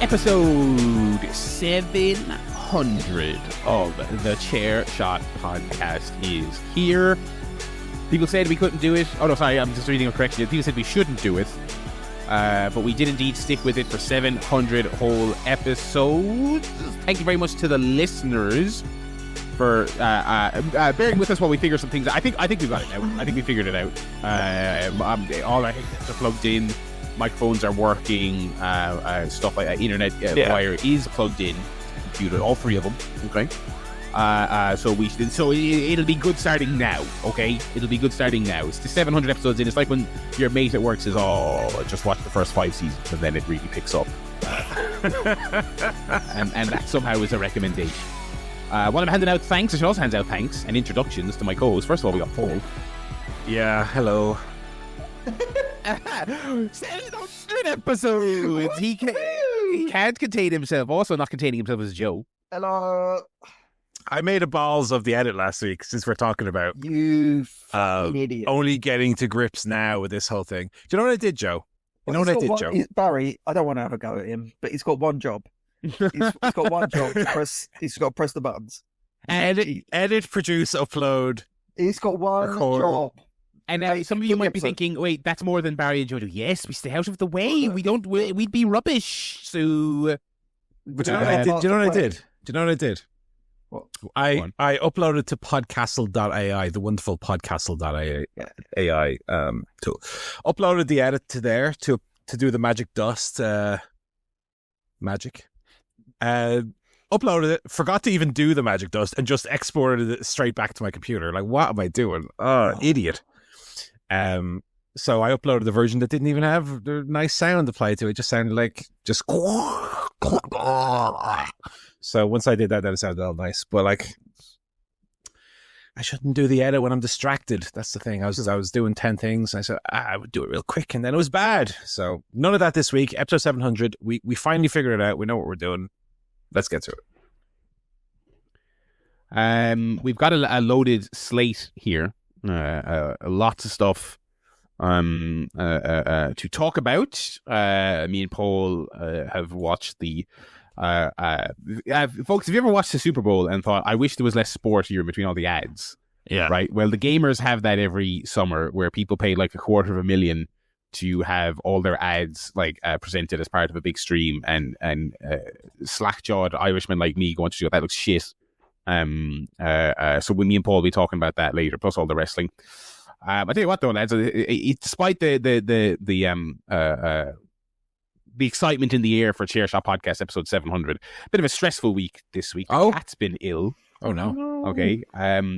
Episode 700 of the ChairShot Podcast is here. People said we couldn't do it. Oh no, sorry, I'm just reading a correction. People said we shouldn't do it. But we did indeed stick with it for 700 whole episodes. Thank you very much to the listeners for bearing with us while we figure some things out. I think we got it now. I think we figured it out. All our headsets are plugged in. Microphones are working. Stuff like that. Internet wire is plugged in. Computer, all three of them. Okay. So it'll be good starting now. Okay, it'll be good starting now. It's the 700 episodes in. It's like when your mate at work says, "Oh, just watch the first 5 seasons," and then it really picks up. and that somehow is a recommendation. While I'm handing out thanks, I should also hand out thanks and introductions to my co-hosts. First of all, we got Paul. Yeah, hello. 700 episodes. He can't contain himself. Also, not containing himself is Joe. Hello. I made a balls of the edit last week, since we're talking about you idiot. Only getting to grips now with this whole thing. Do you know what I did, Joe? You know what I did, Joe? Barry, I don't want to have a go at him, but he's got one job. He's got one job to press. He's got to press the buttons. Edit, produce, upload. He's got one job. And some of you might be thinking, wait, that's more than Barry and Joe do. Yes, we stay out of the way. We'd be rubbish. So, but do you know what I did? Do you know what I did? What? I uploaded to podcastle.ai, the wonderful podcastle.ai tool. Uploaded the edit to there to do the magic dust magic. Uploaded it, forgot to even do the magic dust, and just exported it straight back to my computer. Like, what am I doing? Oh, idiot. So I uploaded the version that didn't even have the nice sound applied to it. It just sounded like just. So once I did that, then it sounded all nice. But like, I shouldn't do the edit when I'm distracted. That's the thing. I was doing 10 things. And I said I would do it real quick, and then it was bad. So none of that this week. Episode 700. We finally figured it out. We know what we're doing. Let's get to it. We've got a loaded slate here. Lots of stuff to talk about. Me and Paul have watched the folks, have you ever watched the Super Bowl and thought, I wish there was less sport here between all the ads? Yeah. Right? Well, the gamers have that every summer, where people pay like $250,000 to have all their ads like presented as part of a big stream, and slack-jawed Irishmen like me going to go, that looks shit. So with me and Paul will be talking about that later, plus all the wrestling. I tell you what though, lads, despite the excitement in the air for ChairShot Podcast episode 700, bit of a stressful week this week. The cat's been ill. Oh no. Okay.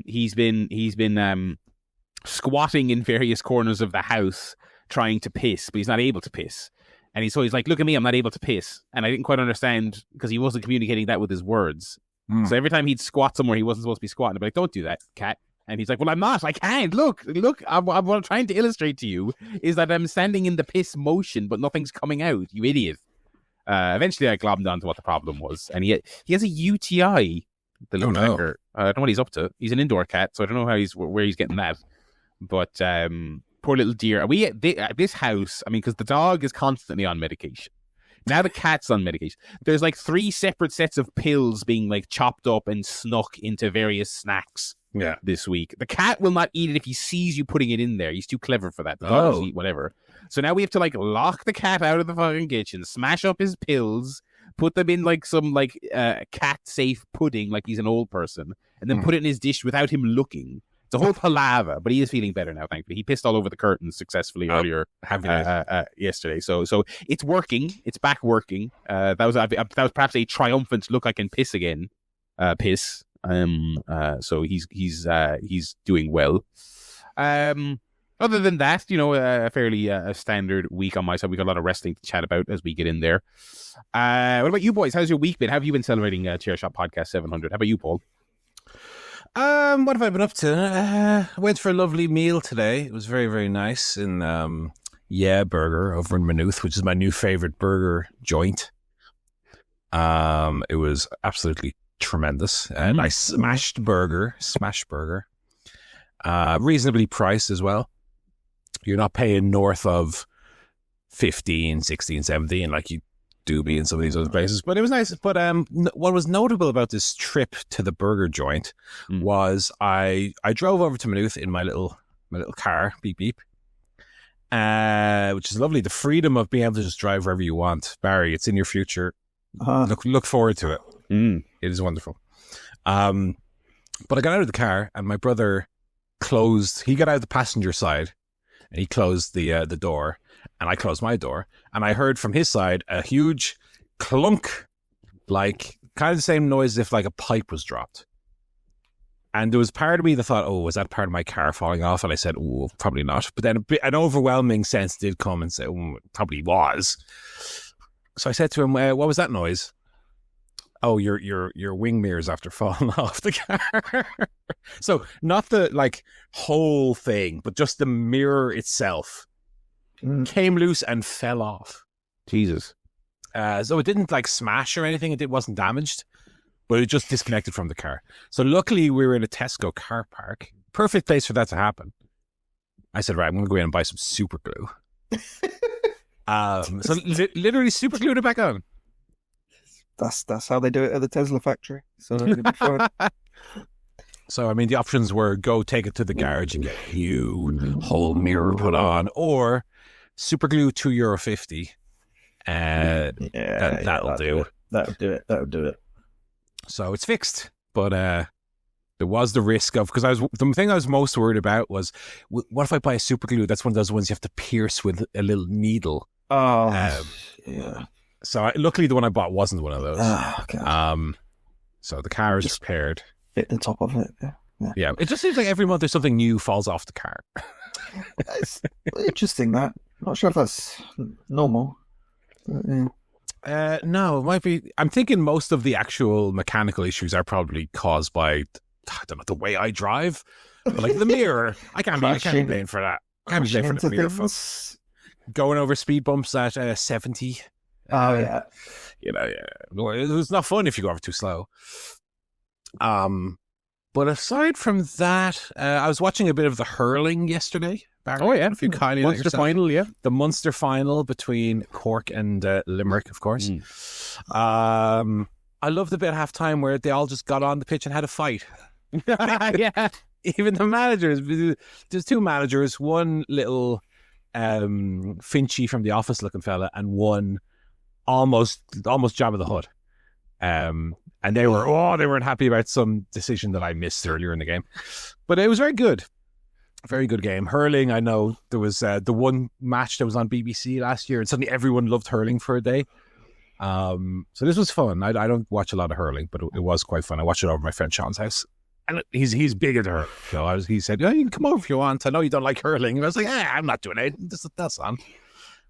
He's been squatting in various corners of the house trying to piss, but he's not able to piss. And he's like, look at me, I'm not able to piss. And I didn't quite understand, because he wasn't communicating that with his words. So every time he'd squat somewhere he wasn't supposed to be squatting, I'd be like, don't do that, cat. And he's like, well, I'm not. I can't. Look. I'm trying to illustrate to you is that I'm standing in the piss motion, but nothing's coming out, you idiot. Eventually I glommed onto what the problem was. And he has a UTI, the little pecker. I don't know what he's up to. He's an indoor cat, so I don't know where he's getting that. But poor little dear. This house, I mean, because the dog is constantly on medication. Now the cat's on medication. There's like 3 separate sets of pills being like chopped up and snuck into various snacks this week. The cat will not eat it if he sees you putting it in there. He's too clever for that. The dog will eat whatever. So now we have to like lock the cat out of the fucking kitchen, smash up his pills, put them in like some like cat safe pudding like he's an old person, and then put it in his dish without him looking. It's a whole palaver, but he is feeling better now, thankfully. He pissed all over the curtains successfully earlier yesterday. So it's working. It's back working. That was perhaps a triumphant look I can piss again. So he's doing well. Other than that, a fairly standard week on my side. We got a lot of wrestling to chat about as we get in there. What about you boys? How's your week been? How have you been celebrating ChairShot Podcast 700? How about you, Paul? What have I been up to? I went for a lovely meal today. It was very, very nice in Burger over in Maynooth, which is my new favorite burger joint. It was absolutely tremendous. A nice smash burger. Reasonably priced as well. You're not paying north of 15, 16, 17 like you doobie in some of these other places, but it was nice. But what was notable about this trip to the burger joint was I drove over to Maynooth in my little car, beep beep, which is lovely. The freedom of being able to just drive wherever you want, Barry. It's in your future. Look forward to it. It is wonderful. But I got out of the car and my brother he got out of the passenger side and he closed the door, and I closed my door, and I heard from his side a huge clunk, like kind of the same noise as if like a pipe was dropped. And there was part of me that thought, oh, was that part of my car falling off? And I said, oh, probably not. But then an overwhelming sense did come and say, oh, it probably was. So I said to him, what was that noise? Oh, your wing mirrors after falling off the car. So not the like whole thing, but just the mirror itself came loose and fell off. Jesus. So it didn't like smash or anything. It wasn't damaged, but it just disconnected from the car. So luckily we were in a Tesco car park. Perfect place for that to happen. I said, right, I'm going to go in and buy some super glue. So literally super glued it back on. That's how they do it at the Tesla factory. So it'll be fun. So, I mean, the options were go take it to the garage and get a new whole mirror put on, or super glue €2.50. That'll do. That'll do it. So it's fixed, but there was the risk of, because the thing I was most worried about was, what if I buy a super glue? That's one of those ones you have to pierce with a little needle. Yeah. So luckily the one I bought wasn't one of those. Oh, God. So the car is repaired. Hit the top of it. Yeah. It just seems like every month there's something new falls off the car. It's interesting that. Not sure if that's normal. But, yeah. No, it might be. I'm thinking most of the actual mechanical issues are probably caused by, I don't know, the way I drive. But like the mirror, I can't be blamed for that. I can't be blamed for the mirror. Going over speed bumps at 70. Oh yeah. It was not fun if you go over too slow. But aside from that, I was watching a bit of the hurling yesterday. Barry, oh yeah, if you kindly Munster final, yeah, the Munster final between Cork and Limerick, of course. I loved the bit at half time where they all just got on the pitch and had a fight. Yeah, even the managers. There's two managers, one little Finchy from The Office looking fella, and one almost Jabba the Hutt. And they weren't happy about some decision that I missed earlier in the game, but it was very good game. Hurling, I know there was the one match that was on BBC last year, and suddenly everyone loved hurling for a day. So this was fun. I don't watch a lot of hurling, but it was quite fun. I watched it over my friend Sean's house, and he's big into hurling. So he said, "Yeah, you can come over if you want. I know you don't like hurling." And I was like, I'm not doing it. That's on.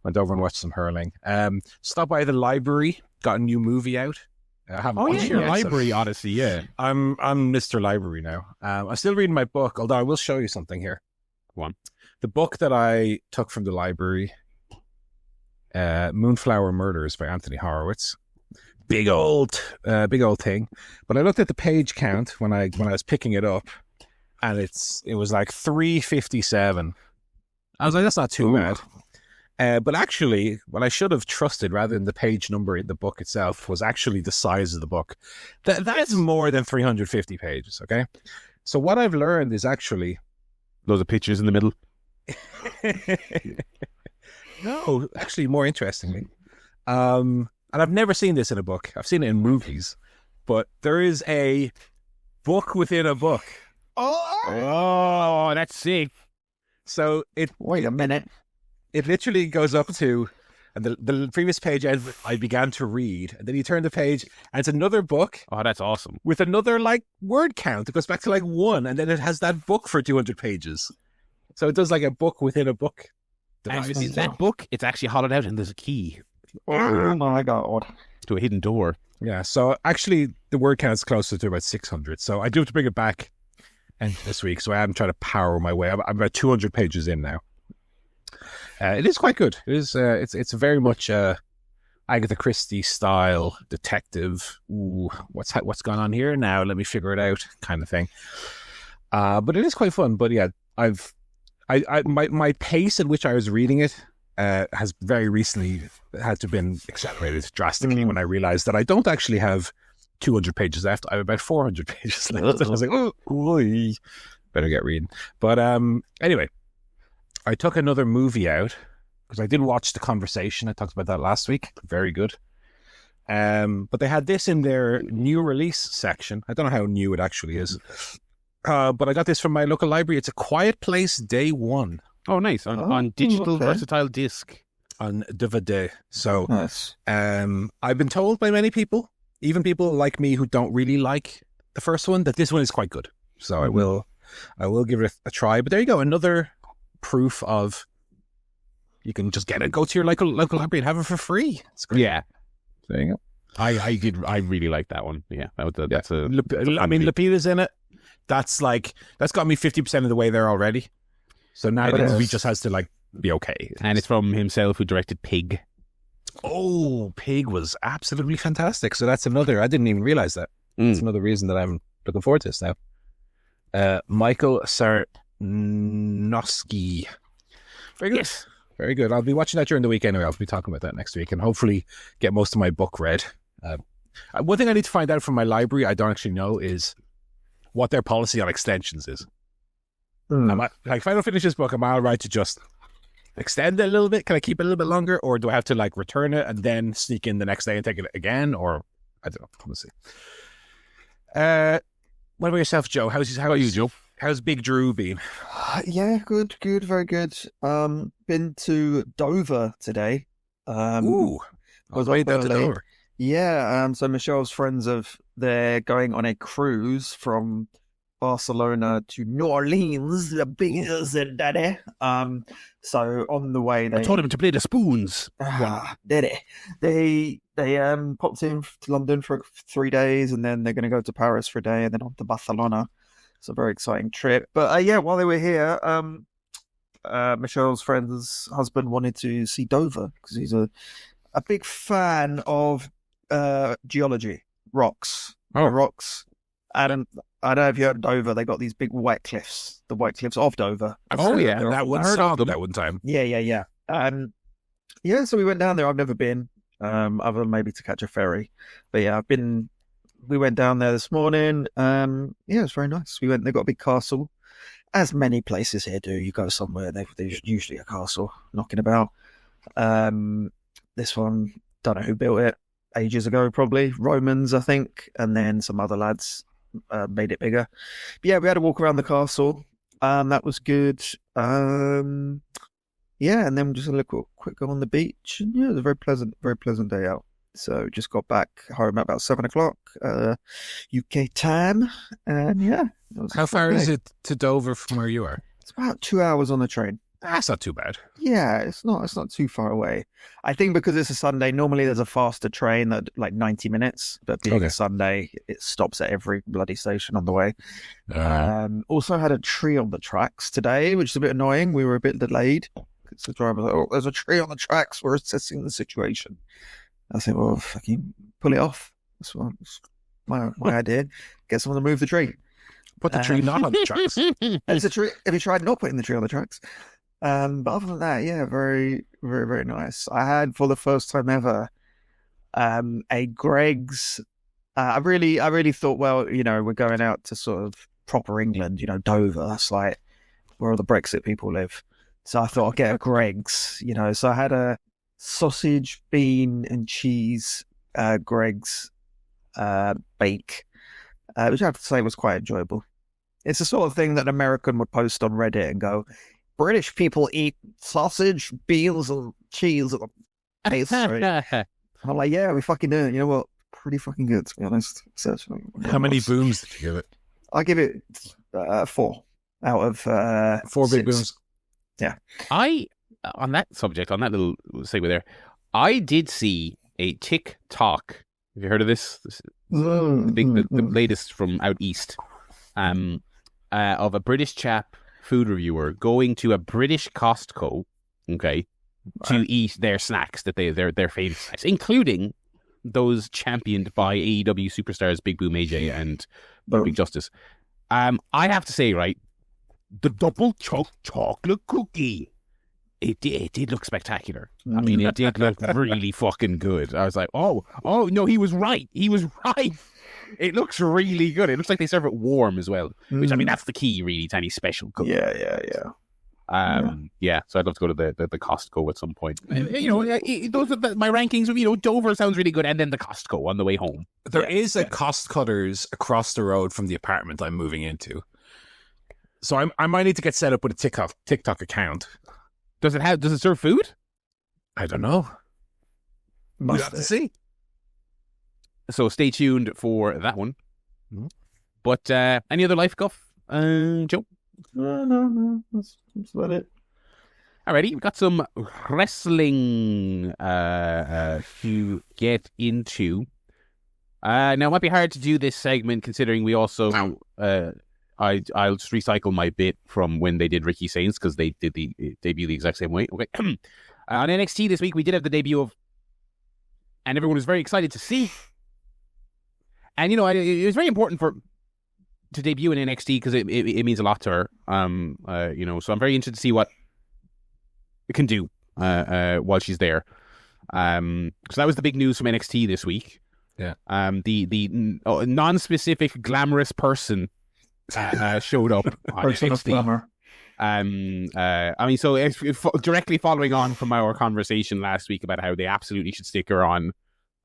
Went over and watched some hurling. Stopped by the library. Got a new movie out. I haven't watched your it yet, library odyssey. Yeah, I'm Mr. Library now. I'm still reading my book, although I will show you something here. One, the book that I took from the library, Moonflower Murders by Anthony Horowitz. Big old thing. But I looked at the page count when I was picking it up, and it was like 357. I was like, that's not too bad. But actually, what I should have trusted rather than the page number in the book itself was actually the size of the book. That is more than 350 pages, okay? So what I've learned is actually... loads of pictures in the middle. No, actually more interestingly. And I've never seen this in a book. I've seen it in movies. But there is a book within a book. Oh, that's sick. So wait a minute. It literally goes up to, and the previous page I began to read, and then you turn the page, and it's another book. Oh, that's awesome. With another, word count. It goes back to, 1, and then it has that book for 200 pages. So it does, a book within a book. That book, it's actually hollowed out, and there's a key. Oh, my God. To a hidden door. Yeah, so actually, the word count is closer to about 600. So I do have to bring it back this week, so I am trying to power my way. I'm about 200 pages in now. It is quite good. It is. It's very much Agatha Christie style detective. Ooh, what's gone on here now? Let me figure it out, kind of thing. But it is quite fun. But yeah, my pace at which I was reading it has very recently had to been accelerated drastically when I realized that I don't actually have 200 pages left. I have about 400 pages left. And I was like, oh, better get reading. But anyway, I took another movie out because I did watch The Conversation. I talked about that last week. Very good. But they had this in their new release section. I don't know how new it actually is. But I got this from my local library. It's A Quiet Place Day One. Oh, nice. On digital versatile disc. On DVD. So Nice. I've been told by many people, even people like me who don't really like the first one, that this one is quite good. So I will give it a try. But there you go. Another proof of you can just get it, go to your local library and have it for free. It's great. Yeah. There you go. I really like that one. Yeah. That's a I mean, Lupita's in it. That's got me 50% of the way there already. So now the movie just has to like be okay. And it's from himself who directed Pig. Oh, Pig was absolutely fantastic. So that's another, I didn't even realize that. That's another reason that I'm looking forward to this now. Michael Sarnowski. Very good. Yes. Very good. I'll be watching that during the week anyway. I'll be talking about that next week and hopefully get most of my book read. One thing I need to find out from my library, I don't actually know, is what their policy on extensions is. If I don't finish this book, am I all right to just extend it a little bit? Can I keep it a little bit longer? Or do I have to like return it and then sneak in the next day and take it again? Or I don't know. We'll see. What about yourself, Joe? How are you, Joe? How's Big Drew been? Yeah, good, very good. Been to Dover today. Ooh, was way up down to early. Dover. Yeah, so Michelle's friends they're going on a cruise from Barcelona to New Orleans, the biggest daddy. So on the way I told him to play the spoons. Did it? They popped in to London for 3 days, and then they're going to go to Paris for a day, and then on to Barcelona. It's a very exciting trip. But yeah, while they were here, Michelle's friend's husband wanted to see Dover because he's a big fan of geology, rocks. Oh, rocks. I don't know if you heard of Dover. They got these big white cliffs, the White Cliffs of Dover. That one saw them that one time. Yeah. Yeah, so we went down there. I've never been, other than maybe to catch a ferry. But yeah, we went down there this morning. Yeah, it was very nice. They got a big castle, as many places here do. You go somewhere, there's usually a castle knocking about. This one, don't know who built it, ages ago probably, Romans I think, and then some other lads made it bigger. But yeah, we had to walk around the castle. That was good. Yeah, and then just a quick go on the beach. And yeah, it was a very pleasant day out. So just got back home at about 7:00 UK time, and yeah. How far is it to Dover from where you are? It's about 2 hours on the train. That's not too bad. Yeah, it's not too far away. I think because it's a Sunday, normally there's a faster train that like 90 minutes, but being a Sunday, it stops at every bloody station on the way. Also had a tree on the tracks today, which is a bit annoying. We were a bit delayed. The driver was like, "Oh, there's a tree on the tracks. We're assessing the situation." I said, "Well, fucking pull it off." That's my idea. Get someone to move the tree. Put the tree not on the tracks. It's a tree. Have you tried not putting the tree on the tracks? But other than that, yeah, very, very, very nice. I had for the first time ever a Greg's. I really thought, well, we're going out to sort of proper England, Dover. That's like where all the Brexit people live. So I thought I'd get a Greg's, So I had a sausage, bean, and cheese Greg's bake, which I have to say was quite enjoyable. It's the sort of thing that an American would post on Reddit and go, "British people eat sausage, beans, and cheese at the pastry." I'm like, yeah, we fucking do it. You know what? Pretty fucking good, to be honest. So, how many booms did you give it? I give it 4 out of 4 big 6. booms. Yeah. On that subject, on that little segue there, I did see a TikTok. Have you heard of this? The latest from out east, of a British chap, food reviewer, going to a British Costco, to eat their snacks that their favorite snacks, including those championed by AEW superstars Big Boom AJ and Big Justice. I have to say, right, the double chocolate cookie it did look spectacular. I mean, it did look really fucking good. I was like, oh no, he was right. He was right. It looks really good. It looks like they serve it warm as well, which I mean, that's the key really to any special cooking. Yeah. So I'd love to go to the Costco at some point. Those are my rankings. Dover sounds really good, and then the Costco on the way home. There is a Cost Cutters across the road from the apartment I'm moving into, so I might need to get set up with a TikTok account. Does it serve food? I don't know. Must We'll have to see. So stay tuned for that one. Mm-hmm. But any other life guff, Joe? No. That's about it. Alrighty, we've got some wrestling to get into. Now, it might be hard to do this segment considering we also... I'll just recycle my bit from when they did Ricky Saints because they did the debut the exact same way. Okay. On NXT this week, we did have the debut of... And everyone was very excited to see... And, it was very important to debut in NXT because it means a lot to her. So I'm very interested to see what it can do while she's there. So that was the big news from NXT this week. Yeah. The non-specific glamorous person showed up on NXT. So it's directly following on from our conversation last week about how they absolutely should stick her on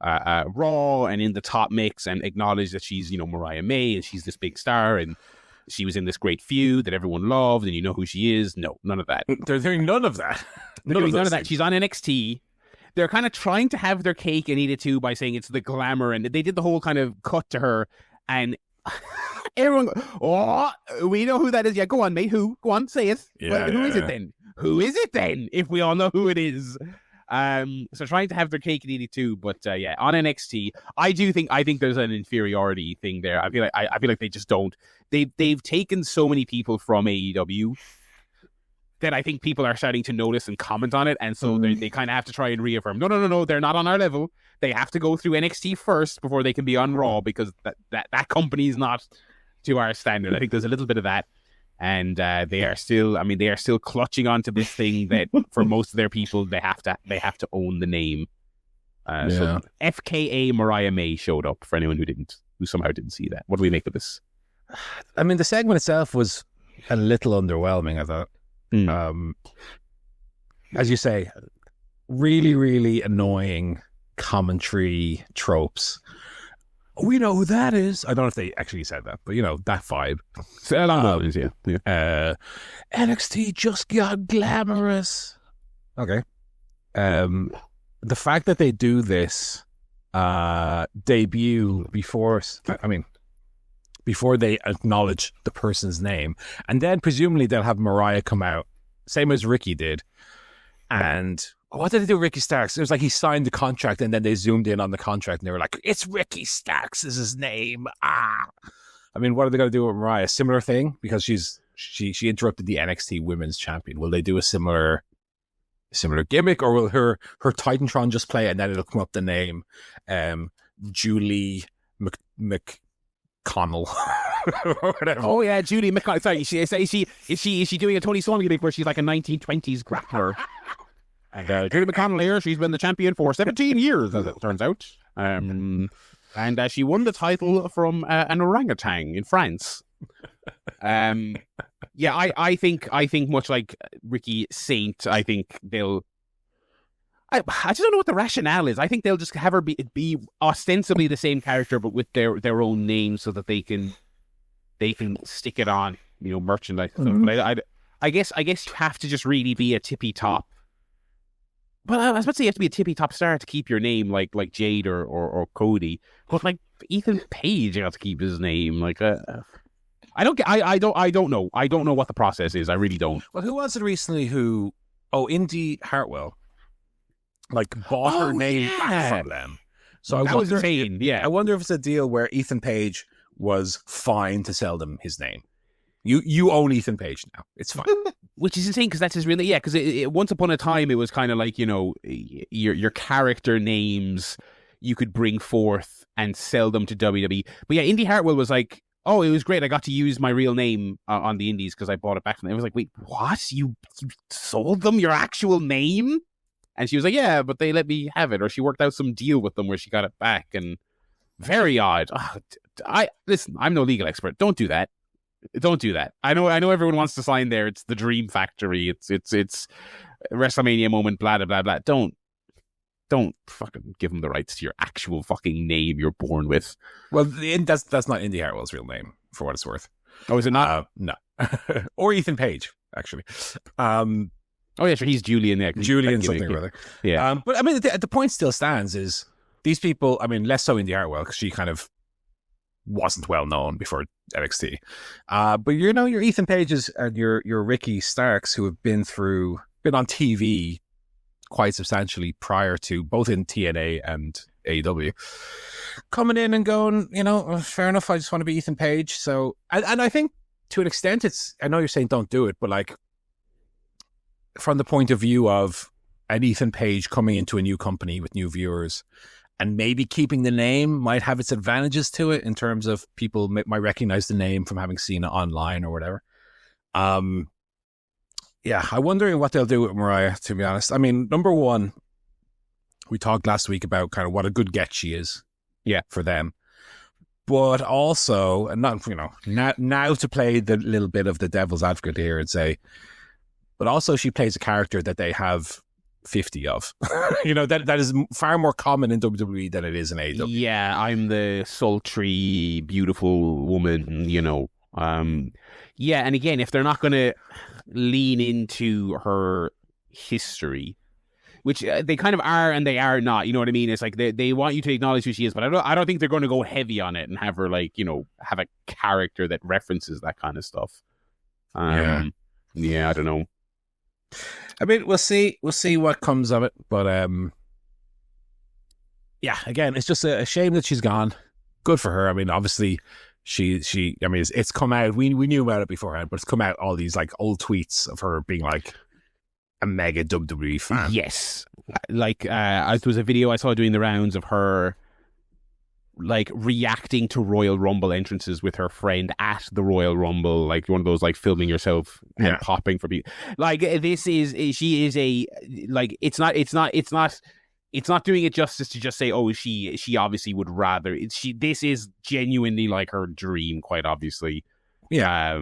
Raw and in the top mix and acknowledge that she's, Mariah May and she's this big star and she was in this great feud that everyone loved and you know who she is. No, none of that. They're doing none of that. None of that. She's on NXT. They're kind of trying to have their cake and eat it too by saying it's the glamour, and they did the whole kind of cut to her and everyone go, we know who that is. Yeah, go on, mate. Who? Go on, say it. Who is it then? Who is it then? If we all know who it is. So trying to have their cake and eat it too, but on NXT, I think there's an inferiority thing there. I feel like they just don't. They've taken so many people from AEW that I think people are starting to notice and comment on it, and so they kind of have to try and reaffirm. No, they're not on our level. They have to go through NXT first before they can be on Raw because that company is not to our standard. I think there's a little bit of that. And they are still clutching onto this thing that for most of their people they have to own the name. So FKA Mariah May showed up for anyone who somehow didn't see that. What do we make of this? I mean, the segment itself was a little underwhelming, I thought. As you say, really, really annoying commentary tropes. We know who that is. I don't know if they actually said that, but that vibe. NXT just got glamorous. Okay. The fact that they do this debut before they acknowledge the person's name, and then presumably they'll have Mariah come out, same as Ricky did, and what did they do with Ricky Starks? It was like he signed the contract and then they zoomed in on the contract and they were like, it's Ricky Starks is his name. I mean, what are they going to do with Mariah? Similar thing? Because she interrupted the NXT Women's Champion. Will they do a similar gimmick, or will her Titantron just play and then it'll come up the name Julie McConnell or whatever? Oh yeah, Julie McConnell. Sorry, is she doing a Tony Storm gimmick where she's like a 1920s grappler? And Julie McConnell here, she's been the champion for 17 years, as it turns out. And she won the title from an orangutan in France. I think much like Ricky Saint, I think they'll... I just don't know what the rationale is. I think they'll just have her be ostensibly the same character, but with their own name so that they can stick it on, merchandise. Mm-hmm. But I guess you have to just really be a tippy top. Well, I was about to say you have to be a tippy top star to keep your name, like Jade or Cody. But like Ethan Page, you have to keep his name. Like I don't know. I don't know what the process is. I really don't. Well, who was it recently who? Oh, Indy Hartwell, bought her name back from them. So that was insane. Yeah, I wonder if it's a deal where Ethan Page was fine to sell them his name. You own Ethan Page now. It's fine. Which is insane because that's his really, because once upon a time it was kind of like, your character names you could bring forth and sell them to WWE. But yeah, Indy Hartwell was like, oh, it was great. I got to use my real name on the indies because I bought it back from them. I was like, wait, what? You sold them your actual name? And she was like, yeah, but they let me have it. Or she worked out some deal with them where she got it back. And very odd. Listen, I'm no legal expert. Don't do that. Don't do that. I know everyone wants to sign there. It's the dream factory. It's WrestleMania moment, blah, blah, blah, blah. Don't fucking give them the rights to your actual fucking name you're born with. Well, that's not Indy Hartwell's real name, for what it's worth. Oh, is it not? No. Or Ethan Page, actually. Oh, yeah, sure. He's Julian. Yeah, Julian something or other. Yeah. But I mean, the point still stands is these people, I mean, less so Indy Hartwell, because she kind of wasn't well known before NXT. But your Ethan Pages and your Ricky Starks, who have been on TV quite substantially prior to both in TNA and AEW, coming in and going, fair enough, I just want to be Ethan Page. So, and I think to an extent I know you're saying don't do it, but like from the point of view of an Ethan Page coming into a new company with new viewers and maybe keeping the name might have its advantages to it in terms of people might recognize the name from having seen it online or whatever. Yeah, I'm wondering what they'll do with Mariah, to be honest. I mean, number one, we talked last week about kind of what a good get she is, for them. But also, and not now to play the little bit of the devil's advocate here and say, but also she plays a character that they have 50 of. That is far more common in WWE than it is in AEW. Yeah, I'm the sultry, beautiful woman, Yeah, and again, if they're not going to lean into her history, which they kind of are and they are not, you know what I mean? It's like they want you to acknowledge who she is, but I don't think they're going to go heavy on it and have her have a character that references that kind of stuff. Yeah, I don't know. I mean, we'll see what comes of it, but again, it's just a shame that she's gone. Good for her. I mean, obviously I mean, it's come out. We knew about it beforehand, but it's come out all these like old tweets of her being like a mega WWE fan. Yes, like there was a video I saw doing the rounds of her like reacting to Royal Rumble entrances with her friend at the Royal Rumble, like one of those like filming yourself and popping for people. Like she is a like it's not doing it justice to just say, oh, she obviously would rather. This is genuinely like her dream, quite obviously. Yeah.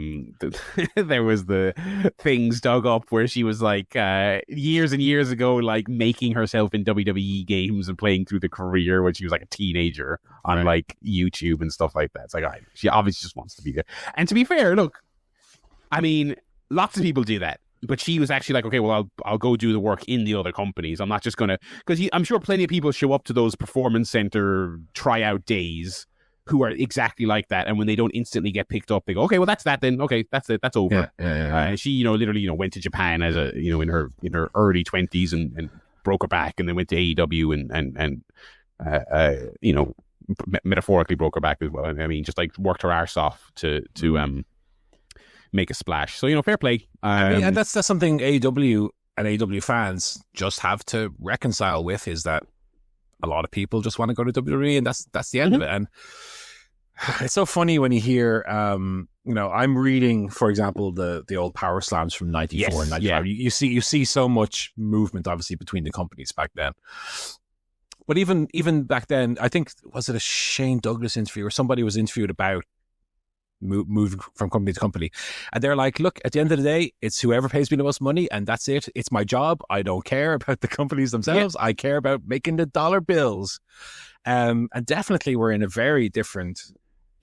There was the things dug up where she was like years and years ago, like making herself in WWE games and playing through the career when she was like a teenager on like YouTube and stuff like that. It's like, she obviously just wants to be there. And to be fair, look, I mean, lots of people do that. But she was actually like, okay, well, I'll go do the work in the other companies. I'm not just going to... Because I'm sure plenty of people show up to those performance center tryout days who are exactly like that. And when they don't instantly get picked up, they go, okay, well, that's that then. Okay, that's it. That's over. Yeah. She, literally, went to Japan as a, in her early 20s and broke her back and then went to AEW and metaphorically broke her back as well. I mean, just like worked her arse off to make a splash. So, fair play. And that's something AEW and AEW fans just have to reconcile with, is that a lot of people just want to go to WWE and that's the end of it. And it's so funny when you hear, I'm reading, for example, the old Power Slams from 94 and 95. You see so much movement, obviously, between the companies back then. But even back then, I think, was it a Shane Douglas interview or somebody was interviewed about moving from company to company, and they're like, look, at the end of the day, it's whoever pays me the most money and that's it. It's my job. I don't care about the companies themselves. I care about making the dollar bills. And definitely we're in a very different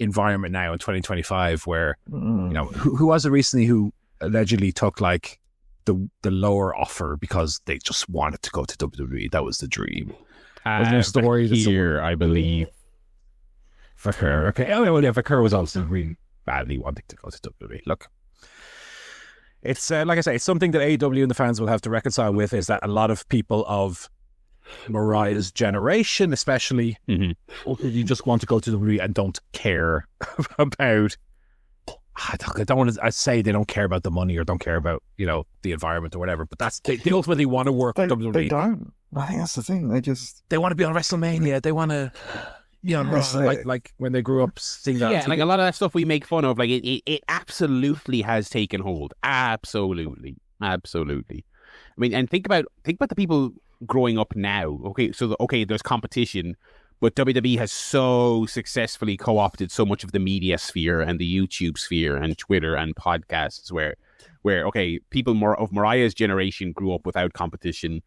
environment now in 2025 where who was it recently who allegedly took like the lower offer because they just wanted to go to WWE. That was the dream. Wasn't there a story here, I believe. Fyter. Okay. Oh, well, yeah, Fyter was also really badly wanting to go to WWE. Look, it's like I say, it's something that AEW and the fans will have to reconcile with, is that a lot of people of Mariah's generation, especially, you just want to go to WWE and don't care about. I don't want to say they don't care about the money or don't care about the environment or whatever, but that's they ultimately want to work with WWE. They don't. I think that's the thing. They want to be on WrestleMania. They want to. like when they grew up seeing that. Yeah, like a lot of that stuff we make fun of, like it absolutely has taken hold. Absolutely. I mean, and think about the people growing up now. Okay, so there's competition, but WWE has so successfully co-opted so much of the media sphere and the YouTube sphere and Twitter and podcasts where okay, people more of Mariah's generation grew up without competition,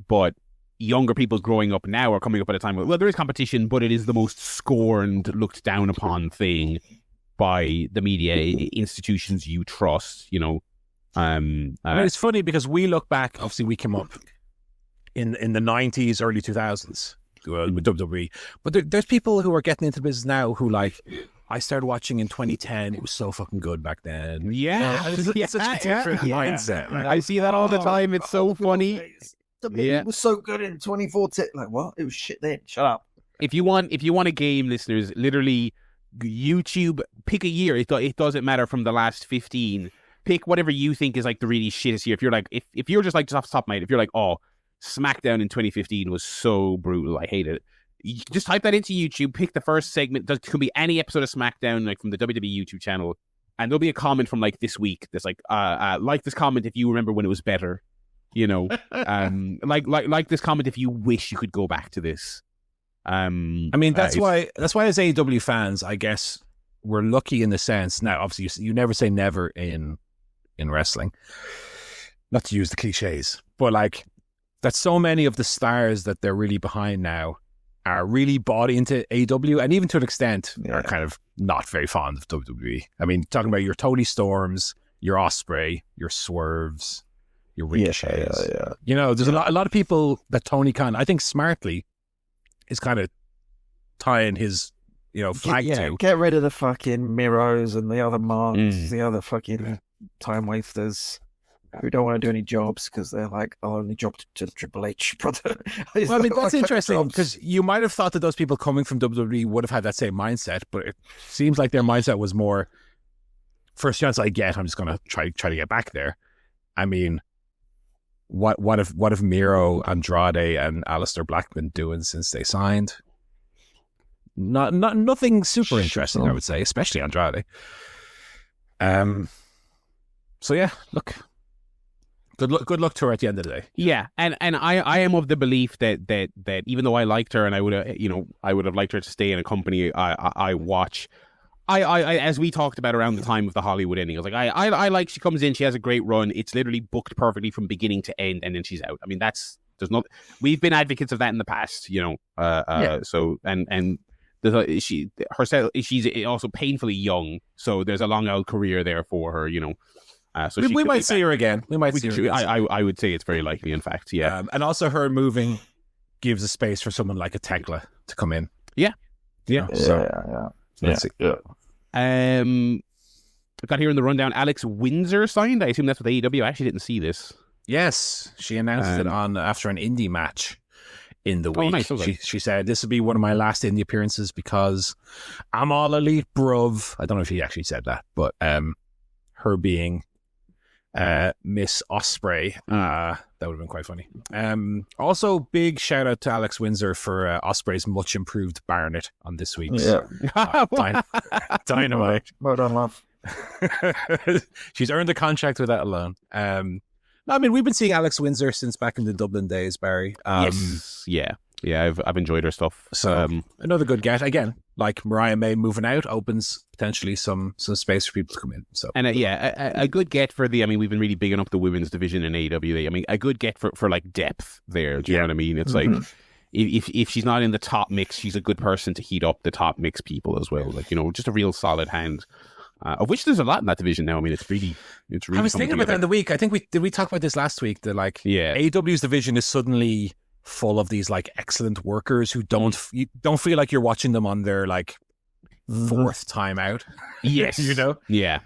but younger people growing up now are coming up at a time where, well, there is competition, but it is the most scorned, looked down upon thing by the media institutions you trust, you know. I mean, it's funny because we look back, obviously we came up in the 90s, early 2000s with WWE, but there's people who are getting into the business now who like, I started watching in 2010. It was so fucking good back then. Yeah. It's such a different mindset. Like, I see that all the time. It's so funny. It was so good in 2014. Like, what? It was shit then. Shut up. If you want a game, listeners, literally YouTube, pick a year. It doesn't matter from the last 15. Pick whatever you think is like the really shittest year. If you're like, if you're just like just off the top of my head, if you're like, oh, SmackDown in 2015 was so brutal, I hate it. You just type that into YouTube, pick the first segment. It could be any episode of SmackDown, like from the WWE YouTube channel, and there'll be a comment from like this week that's like this comment if you remember when it was better, you know, like this comment if you wish you could go back to this. I mean, that's why as AEW fans, I guess we're lucky in the sense. Now, obviously, you never say never in wrestling, not to use the cliches, but like that so many of the stars that they're really behind now are really bought into AEW, and even to an extent are kind of not very fond of WWE. I mean, talking about your Tony Storms, your Ospreay, your Swerves, your Ricochets. Yeah. You know, there's a lot of people that Tony Khan, I think smartly, is kind of tying his, you know, flag to. Get rid of the fucking Miros and the other marks, the other fucking time wasters who don't want to do any jobs because they're like, I'll only job to Triple H, brother. Well, I mean, that's interesting because you might have thought that those people coming from WWE would have had that same mindset, but it seems like their mindset was more, first chance I get, I'm just going to try to get back there. I mean, what have Miro, Andrade, and Alistair Black been doing since they signed? Nothing super interesting, I would say, especially Andrade. So yeah, look. Good luck to her at the end of the day. Yeah, and I am of the belief that even though I liked her and I would have liked her to stay in a company I watch. I as we talked about around the time of the Hollywood ending, I was like, I like she comes in, she has a great run. It's literally booked perfectly from beginning to end, and then she's out. I mean, we've been advocates of that in the past, you know. So and she's also painfully young, so there's a long old career there for her, you know. So we might see her again. I would say it's very likely, in fact. Yeah, and also her moving gives a space for someone like a Tekla to come in. Yeah. Let's see. I got here in the rundown. Alex Windsor signed. I assume that's with AEW. I actually didn't see this. Yes, she announced it after an indie match in the week. Nice. She said, this will be one of my last indie appearances because I'm all elite, bruv. I don't know if he actually said that, but her being Miss Ospreay, that would have been quite funny. Also, big shout out to Alex Windsor for Ospreay's much improved Barnet on this week's Dynamite. Well done, love. She's earned a yes with that alone. I mean, we've been seeing Alex Windsor since back in the Dublin days, Barry. Yes, yeah, I've enjoyed her stuff. So another good get again. Like Mariah May moving out opens potentially some space for people to come in. So a good get for the. I mean, we've been really bigging up the women's division in AEW. I mean, a good get for like depth there. Do you know what I mean? It's like if she's not in the top mix, she's a good person to heat up the top mix people as well. Like, you know, just a real solid hand. Of which there's a lot in that division now. I mean, it's really. I was thinking about that in the week. I think we talked about this last week. That like AEW's division is suddenly full of these like excellent workers who don't feel like you're watching them on their like fourth time out. Yes, you know. Yeah,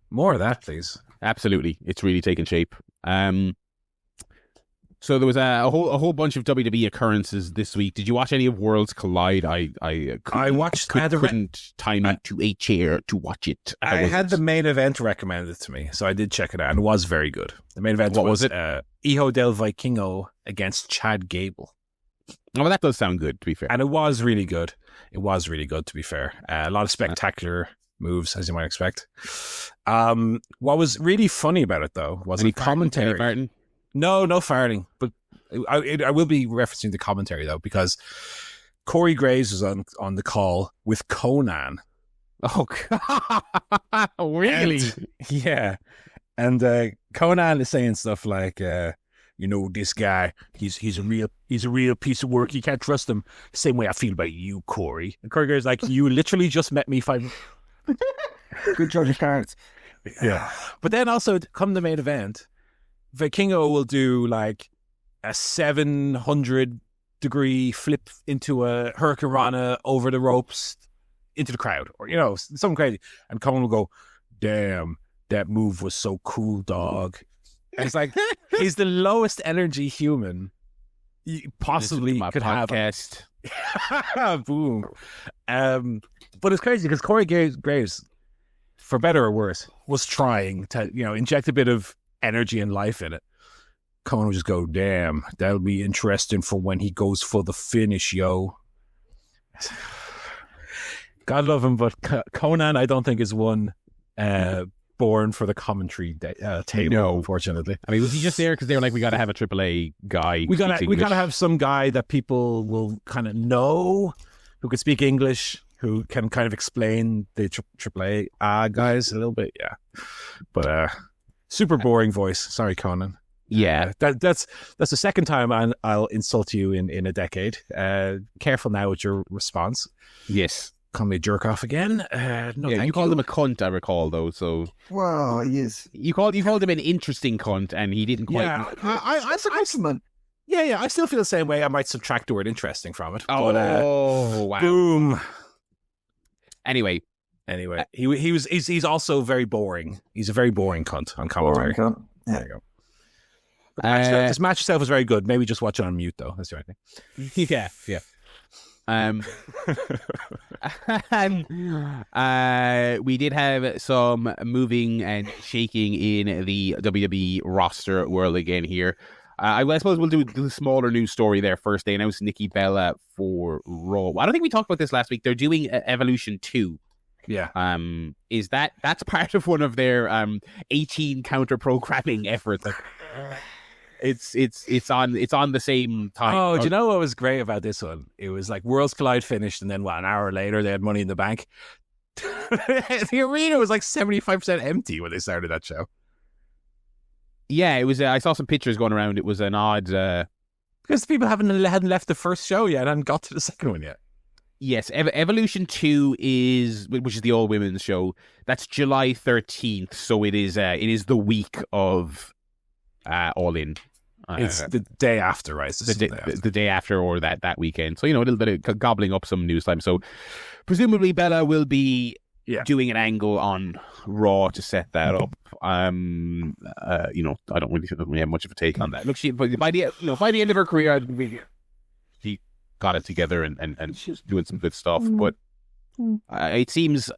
more of that, please. Absolutely, it's really taken shape. So there was a whole bunch of WWE occurrences this week. Did you watch any of Worlds Collide? I watched. Couldn't time into a chair to watch it. I had the main event recommended to me, so I did check it out, and it was very good. The main event was it? Hijo del Vikingo against Chad Gable. well, that does sound good, to be fair. And it was really good. It was really good, to be fair. A lot of spectacular moves, as you might expect. What was really funny about it, though, was any commentary, Martin? No farting. But I will be referencing the commentary, though, because Corey Graves was on the call with Conan. Oh, God. Really? Yeah. And Conan is saying stuff like, this guy, he's a real piece of work. You can't trust him. Same way I feel about you, Corey. And Corey Graves is like, you literally just met me 5 Good judge of cards. Yeah. But then also, come the main event, Vikingo will do like a 700-degree flip into a Hurricane Rana over the ropes into the crowd, or something crazy. And Conan will go, "Damn, that move was so cool, dog." And it's like he's the lowest energy human you possibly could podcast. Have. Boom. But it's crazy because Corey Graves, for better or worse, was trying to inject a bit of energy and life in it. Conan would just go, "Damn, that'll be interesting for when he goes for the finish, yo." God love him, but Conan, I don't think is one born for the commentary table. No, unfortunately. I mean, was he just there because they were like, "We got to have a AAA guy. We got to have some guy that people will kind of know, who can speak English, who can kind of explain the AAA guys a little bit." Yeah, but super boring voice. Sorry, Conan. Yeah, that's the second time I'll insult you in a decade. Careful now with your response. Yes. Call me a jerk off again. No, you called him a cunt, I recall, though. So well, he is. You called him an interesting cunt, and he didn't quite. Yeah, that's a compliment. Yeah. I still feel the same way. I might subtract the word "interesting" from it. Oh, wow! Boom. Anyway, he's also very boring. He's a very boring cunt on commentary. Yeah. There you go. This match itself was very good. Maybe just watch it on mute, though. That's the right thing. Yeah. We did have some moving and shaking in the WWE roster world again here. I suppose we'll do the smaller news story there first. They announced Nikki Bella for Raw. I don't think we talked about this last week. They're doing Evolution 2. Yeah. That's part of one of their 18 counter programming efforts. It's on the same time. Oh, do you know what was great about this one? It was like Worlds Collide finished, and then an hour later they had Money in the Bank. The arena was like 75% empty when they started that show. Yeah, it was. I saw some pictures going around. It was an odd because people hadn't left the first show yet and got to the second one yet. Yes, Evolution 2 which is the all women's show. That's July 13th, so it is the week of All In. It's the day after, right? The day after, or that weekend. So, a little bit of gobbling up some news time. So, presumably Bella will be doing an angle on Raw to set that up. I don't really have much of a take on that. Look, by the end of her career, she got it together and she's doing some good stuff. But it seems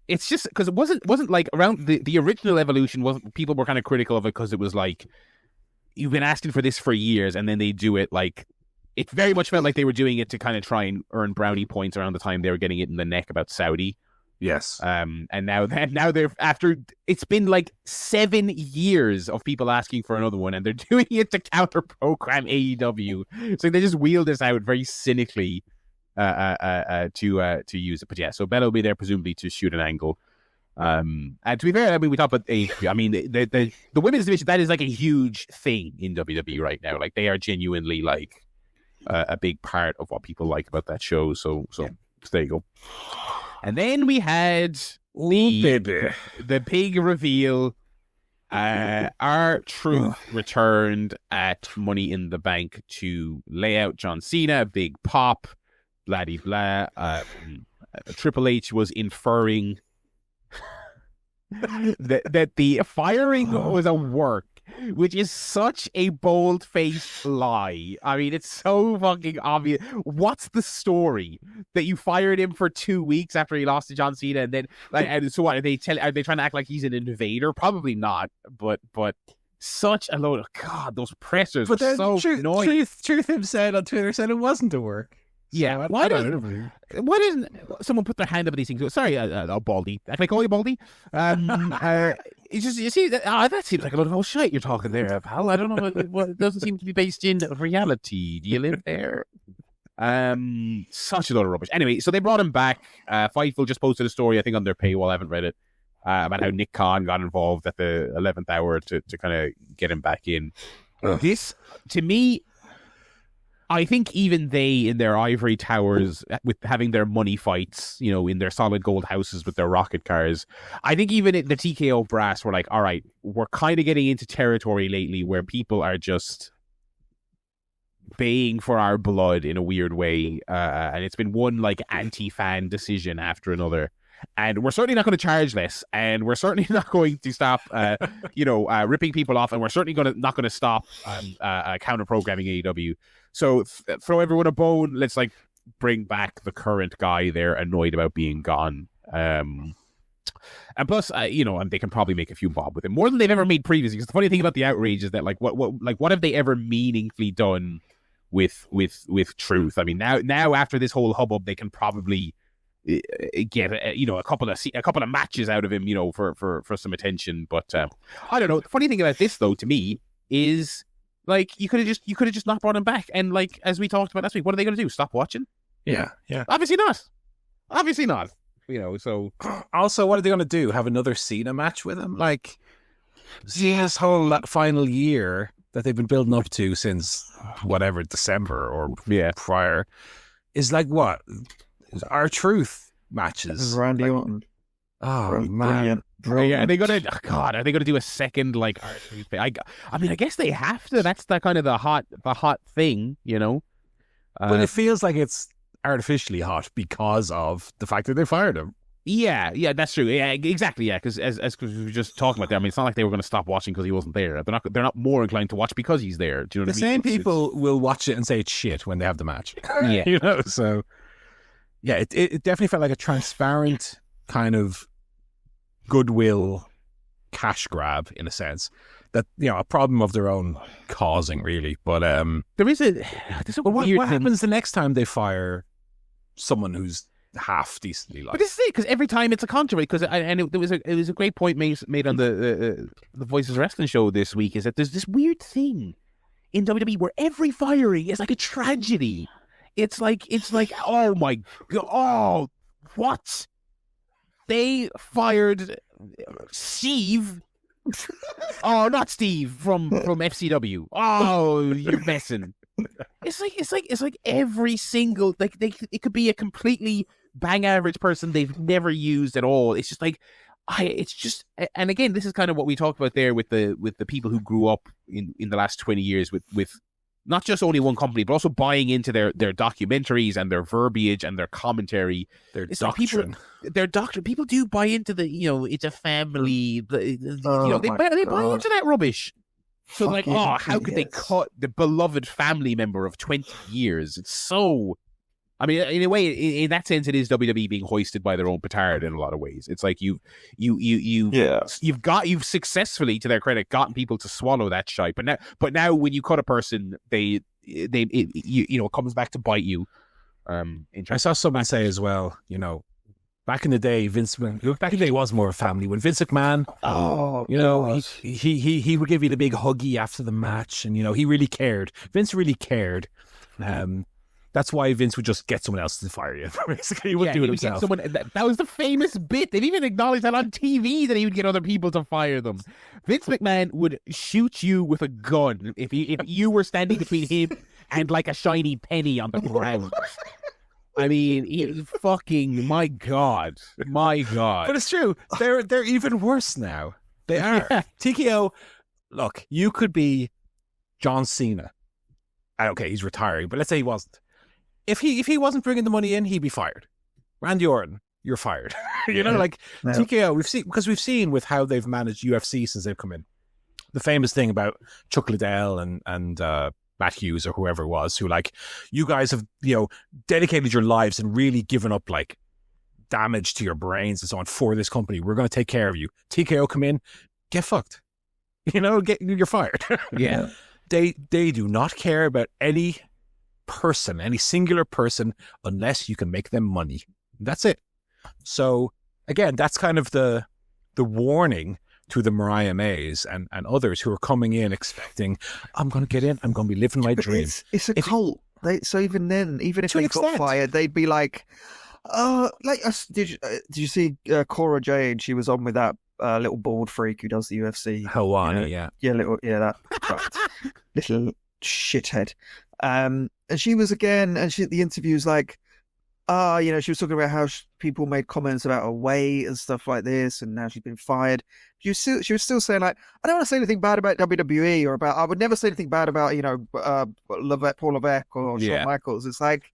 it's just because it wasn't like around the original Evolution. People were kind of critical of it because it was like, you've been asking for this for years, and then they do it like, it very much felt like they were doing it to kind of try and earn brownie points around the time they were getting it in the neck about Saudi. Yes. And now they're after, it's been like 7 years of people asking for another one, and they're doing it to counter program AEW. So they just wheeled this out very cynically to use it. But yeah, so Bella will be there presumably to shoot an angle. And to be fair, I mean, we talked about AEW. I mean, the women's division, that is like a huge thing in WWE right now. Like, they are genuinely like a big part of what people like about that show. So there you go. And then we had the big reveal. R-Truth returned at Money in the Bank to lay out John Cena. Big pop, blah de blah. Triple H was inferring that the firing was a work, which is such a bold-faced lie. I mean, it's so fucking obvious. What's the story? That you fired him for 2 weeks after he lost to John Cena, and then so what? Are they trying to act like he's an invader? Probably not. But Such a load of God. Those pressers But were then so annoying. Truth him said on Twitter said it wasn't a work. Yeah, So why doesn't someone put their hand up at these things? Sorry, Baldy. Can I call you Baldy? It's just, you see, that seems like a lot of old shit you're talking there, pal. I don't know. It doesn't seem to be based in reality. Do you live there? Such a lot of rubbish. Anyway, so they brought him back. Fightful just posted a story, I think, on their paywall. I haven't read it. About how Nick Khan got involved at the 11th hour to kind of get him back in. This, to me, I think even they, in their ivory towers, with having their money fights, you know, in their solid gold houses with their rocket cars, I think even the TKO brass were like, all right, we're kind of getting into territory lately where people are just baying for our blood in a weird way. And it's been one, like, anti-fan decision after another. And we're certainly not going to charge less, and we're certainly not going to stop, ripping people off, and we're certainly not going to stop counter-programming AEW. So throw everyone a bone. Let's bring back the current guy they're annoyed about being gone. And plus, and they can probably make a few bob with him, more than they've ever made previously. Because the funny thing about the outrage is that what have they ever meaningfully done with Truth? I mean, now after this whole hubbub, they can probably get a couple of matches out of him, for some attention. But I don't know. The funny thing about this, though, to me, is you could have just not brought him back. And as we talked about last week, what are they going to do? Stop watching? Yeah. Obviously not. So also, what are they going to do? Have another Cena match with him? See his whole final year that they've been building up to since whatever December or prior is what? R-Truth matches. Randy Orton. Oh, man. Brilliant. Yeah, are they gonna do a second R-Truth thing? I mean, I guess they have to. That's the kind of the hot thing, But it feels like it's artificially hot because of the fact that they fired him. Yeah, that's true. Yeah, exactly. Yeah, because as we were just talking about that, I mean, it's not like they were going to stop watching because he wasn't there. They're not more inclined to watch because he's there. Do you know what I mean? The same people will watch it and say it's shit when they have the match. Yeah, So yeah, it definitely felt like a transparent kind of goodwill cash grab in a sense that a problem of their own causing really. But there's a what happens the next time they fire someone who's half decently But this is it, because every time it's a controversy. Because it was a great point made on the Voices Wrestling show this week, is that there's this weird thing in WWE where every firing is like a tragedy. It's like oh my god, oh what? They fired Steve. Oh, not Steve from FCW. Oh, you're messing. It's like every single it could be a completely bang average person they've never used at all. It's just and again, this is kind of what we talked about there with the people who grew up in the last 20 years with not just only one company, but also buying into their documentaries and their verbiage and their commentary. Their doctrine. Their doctrine. People do buy into the, it's a family. They buy into that rubbish. So how could they cut the beloved family member of 20 years? It's so... I mean, in a way, in that sense, it is WWE being hoisted by their own petard in a lot of ways. It's like you've successfully, to their credit, gotten people to swallow that shite. But now when you cut a person, it comes back to bite you. I saw someone say as well, back in the day, back in the day was more a family. When Vince McMahon, he would give you the big huggy after the match, and he really cared. Vince really cared. That's why Vince would just get someone else to fire you. Basically, he wouldn't do it himself. That was the famous bit. They've even acknowledged that on TV, that he would get other people to fire them. Vince McMahon would shoot you with a gun if you were standing between him and a shiny penny on the ground. I mean, fucking my God. But it's true. They're even worse now. They are. Yeah. TKO, look, you could be John Cena. Okay, he's retiring, but let's say he wasn't. If he wasn't bringing the money in, he'd be fired. Randy Orton, you're fired. TKO, we've seen with how they've managed UFC since they've come in. The famous thing about Chuck Liddell and Matt Hughes or whoever it was, who you guys have dedicated your lives and really given up damage to your brains and so on for this company. We're going to take care of you. TKO come in, get fucked. you're fired. Yeah. They do not care about any person, any singular person, unless you can make them money. That's it. So again, that's kind of the warning to the Mariah Mays and others who are coming in expecting, I'm going to get in, I'm going to be living my dream. It's a cult. So even then, even if they got fired, they'd be like, did you see Cora Jade? She was on with that little bald freak who does the UFC. Hawani, that little shithead. And she was again, and the interview's like, she was talking about how people made comments about her weight and stuff like this, and now she's been fired. She was still saying like, I don't want to say anything bad about WWE or about, I would never say anything bad about, Paul Levesque or Shawn Michaels. It's like,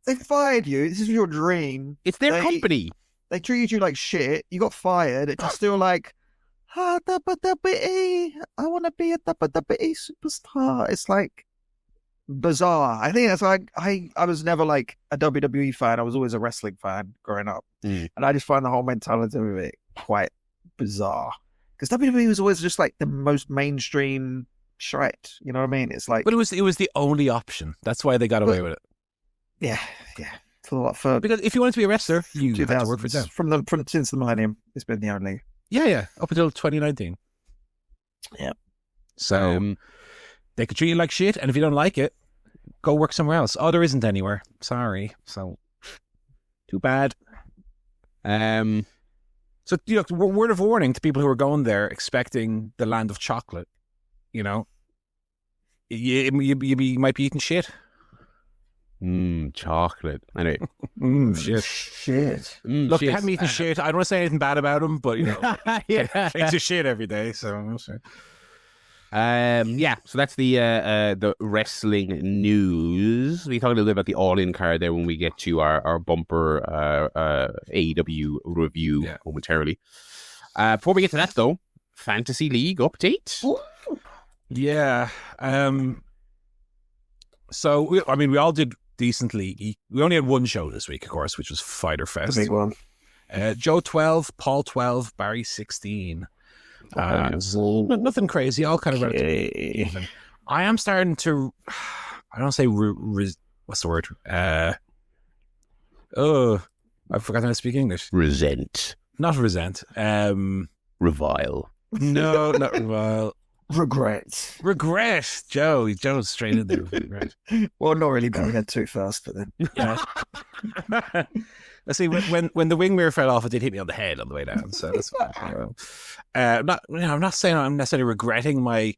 they fired you. This is your dream. It's their company. They treated you like shit. You got fired. It's just still like, WWE. I want to be a WWE superstar. It's like bizarre. I think that's like, I was never like a WWE fan. I was always a wrestling fan growing up. And I just find the whole mentality of it quite bizarre. Because WWE was always just like the most mainstream shite. You know what I mean? It's like, but it was the only option. That's why they got away with it. Yeah. For because if you wanted to be a wrestler, you had to work for them. From since the millennium, it's been the only. Yeah, up until 2019. Yeah. So they could treat you like shit, and if you don't like it, go work somewhere else. Oh, there isn't anywhere. Sorry. So too bad. So word of warning to people who are going there expecting the land of chocolate. You might be eating shit. Chocolate. Anyway. Shit. Look, they haven't eaten shit. I don't want to say anything bad about them, but it's a shit every day. So I'm sure. So that's the wrestling news. We talked a little bit about the All-In card there when we get to our bumper AEW review momentarily. Before we get to that though, Fantasy League update. Yeah. So we all did decently. We only had one show this week, of course, which was Fyter Fest. The big one. Joe 12, Paul 12, Barry 16. Nothing crazy, all kind of relatively even. I am starting to, I don't say, what's the word? I've forgotten how to speak English. Resent. Not resent. Revile. No, not revile. Regret. Joe's straight in there. Regret. Well, not really, but we had two first, but then. Yeah. I see when the wing mirror fell off, it did hit me on the head on the way down. So that's fine. I'm not saying I'm necessarily regretting my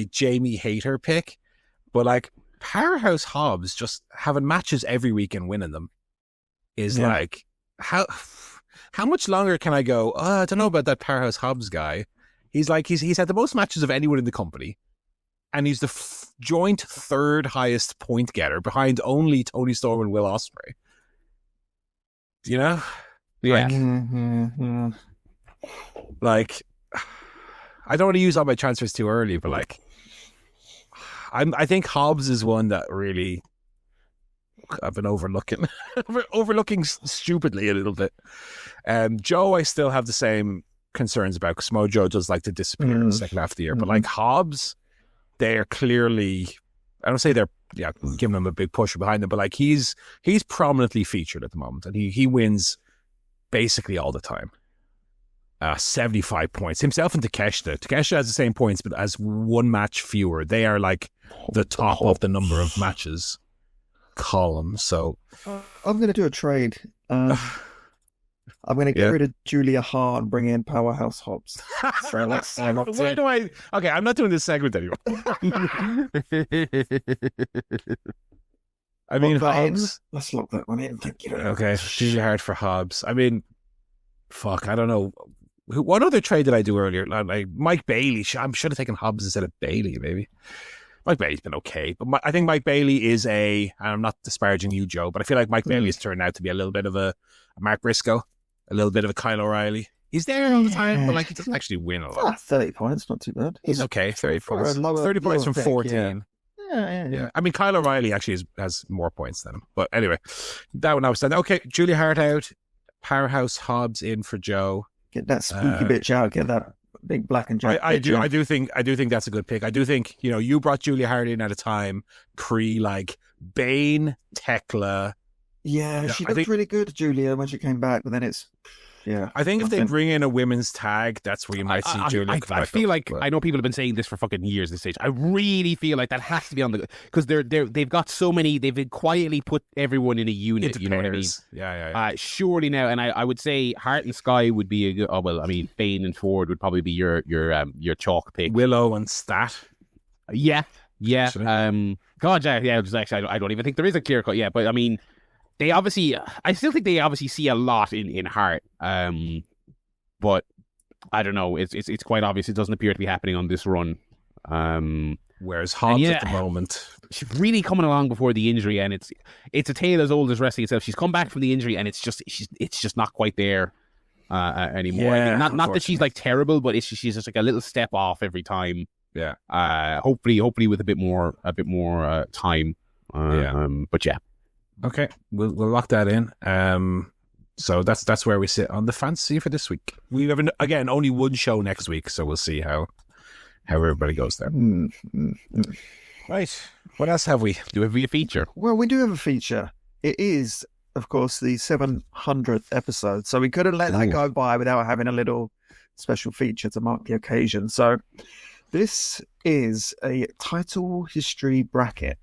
Jamie Hayter pick, but like Powerhouse Hobbs just having matches every week and winning them is like how much longer can I go? I don't know about that Powerhouse Hobbs guy. He's had the most matches of anyone in the company, and he's the joint third highest point getter behind only Tony Storm and Will Ospreay. Yeah. Like, I don't want to use all my transfers too early, but like, I think Hobbs is one that really I've been overlooking stupidly a little bit. Joe, I still have the same concerns about because Mojo does like to disappear in the second half of the year, but like Hobbs, they are clearly, I don't say they're giving him a big push behind him, but like he's prominently featured at the moment, and he wins basically all the time. 75 points. Himself and Takeshita. Takeshita has the same points, but as one match fewer. They are like the top of the number of matches column. So I'm going to do a trade. I'm going to get rid of Julia Hart and bring in Powerhouse Hobbs. So let's I'm not doing this segment anymore. I mean, Hobbs. Let's lock that one in. Thank you. Okay, Julia Hart for Hobbs. I mean, fuck, I don't know. What other trade did I do earlier? Like Mike Bailey. I should have taken Hobbs instead of Bailey, maybe. Mike Bailey's been okay, but I think Mike Bailey is and I'm not disparaging you, Joe, but I feel like Mike Bailey has turned out to be a little bit of a Mark Briscoe. A little bit of a Kyle O'Reilly. He's there all the time, but like he doesn't actually win a lot. 30 points, not too bad. He's okay. 30 points. 30 points from 14. Yeah. I mean, Kyle O'Reilly actually has more points than him. But anyway, that one I was saying. Okay, Julia Hart out. Powerhouse Hobbs in for Joe. Get that spooky bitch out. Get that big black and Jack. I do think that's a good pick. I do think, you brought Julia Hart in at a time pre like Bane, Tekla. Yeah, she looked really good, Julia, when she came back, but then I think if they bring in a women's tag, that's where you might see Julia. I feel like I know people have been saying this for fucking years. This stage, I really feel like that has to be on the because they've got so many. They've quietly put everyone in a unit. You know what I mean? Yeah. Surely now, and I would say Hart and Sky would be a good. Oh well, I mean Bane and Ford would probably be your chalk pick. Willow and Stat. Yeah. God, yeah. Actually, I don't even think there is a clear cut. Yeah, but I mean. I still think they obviously see a lot in Hart, but I don't know. It's quite obvious. It doesn't appear to be happening on this run. Whereas Hobbs at the moment, she's really coming along before the injury, and it's a tale as old as wrestling itself. She's come back from the injury, and it's just not quite there anymore. Yeah, I mean, not that she's like terrible, but she's just like a little step off every time. Yeah. Hopefully with a bit more time. But yeah. Okay, we'll lock that in. So that's where we sit on the fantasy for this week. We have only one show next week, so we'll see how everybody goes there. Right. What else have we? Do we have a feature? Well, we do have a feature. It is, of course, the 700th episode, so we couldn't let that go by without having a little special feature to mark the occasion. So this is a title history bracket.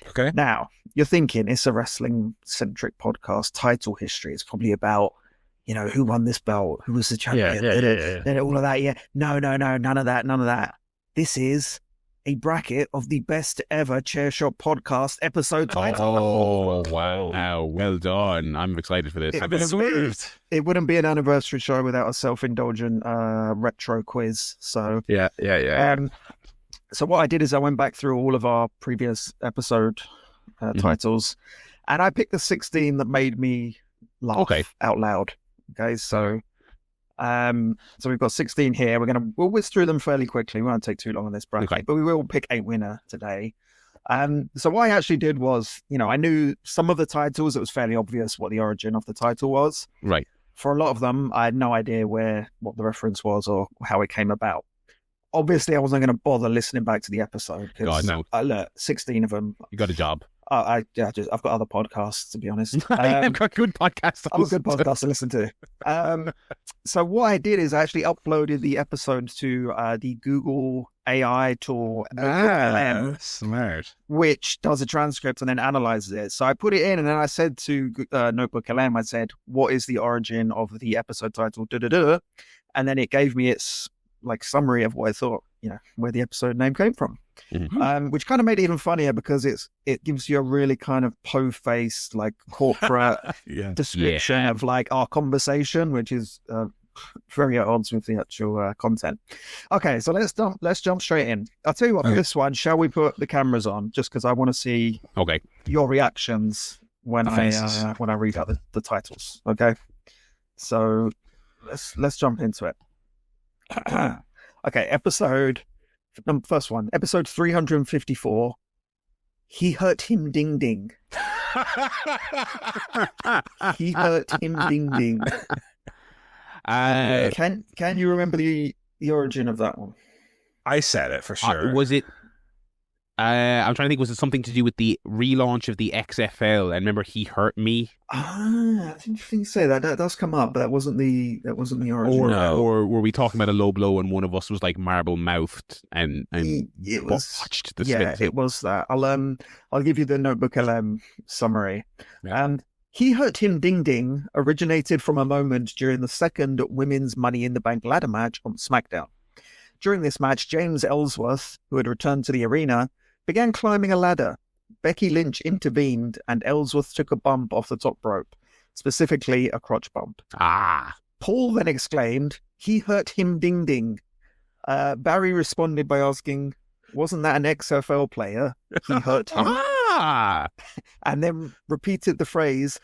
Okay. Now, you're thinking it's a wrestling-centric podcast. Title history. It's probably about, who won this belt, who was the champion, all of that. Yeah. No, none of that. This is a bracket of the best ever ChairShot Podcast episode title. Oh, wow. Oh, well done. I'm excited for this. It wouldn't be an anniversary show without a self-indulgent retro quiz. So yeah. So what I did is I went back through all of our previous episode titles, and I picked the 16 that made me laugh out loud. Okay, so we've got 16 here. We'll whiz through them fairly quickly. We won't take too long on this bracket, but we will pick a winner today. So what I actually did was, I knew some of the titles. It was fairly obvious what the origin of the title was. Right. For a lot of them, I had no idea what the reference was or how it came about. Obviously, I wasn't going to bother listening back to the episode because look, 16 of them. You got a job. I've got other podcasts, to be honest. I've got good podcasts. I've got good podcasts to listen to. So what I did is I actually uploaded the episode to the Google AI tool, smart, which does a transcript and then analyzes it. So I put it in, and then I said to Notebook LM, I said, "What is the origin of the episode title?" And then it gave me its summary of what I thought, where the episode name came from, which kind of made it even funnier because it gives you a really kind of po-faced corporate description of our conversation, which is very at odds with the actual content. Okay, so let's jump straight in. I'll tell you what, for this one, shall we put the cameras on just because I want to see your reactions when I read out the titles. Okay, so let's jump into it. Okay, first one, episode 354. He hurt him ding ding. He hurt him ding ding. Can you remember the origin of that one? I said it for sure. Was it? I'm trying to think. Was it something to do with the relaunch of the XFL? And remember, he hurt me. I didn't think you say that. That does come up, but that wasn't the origin. Or were we talking about a low blow and one of us was marble mouthed and it was watched the slip? It was that. I'll give you the Notebook LM summary. Yeah. He hurt him ding ding originated from a moment during the second Women's Money in the Bank ladder match on SmackDown. During this match, James Ellsworth, who had returned to the arena, began climbing a ladder. Becky Lynch intervened and Ellsworth took a bump off the top rope, specifically a crotch bump. Paul then exclaimed, "He hurt him ding ding." Barry responded by asking, "Wasn't that an XFL player? He hurt him." And then repeated the phrase,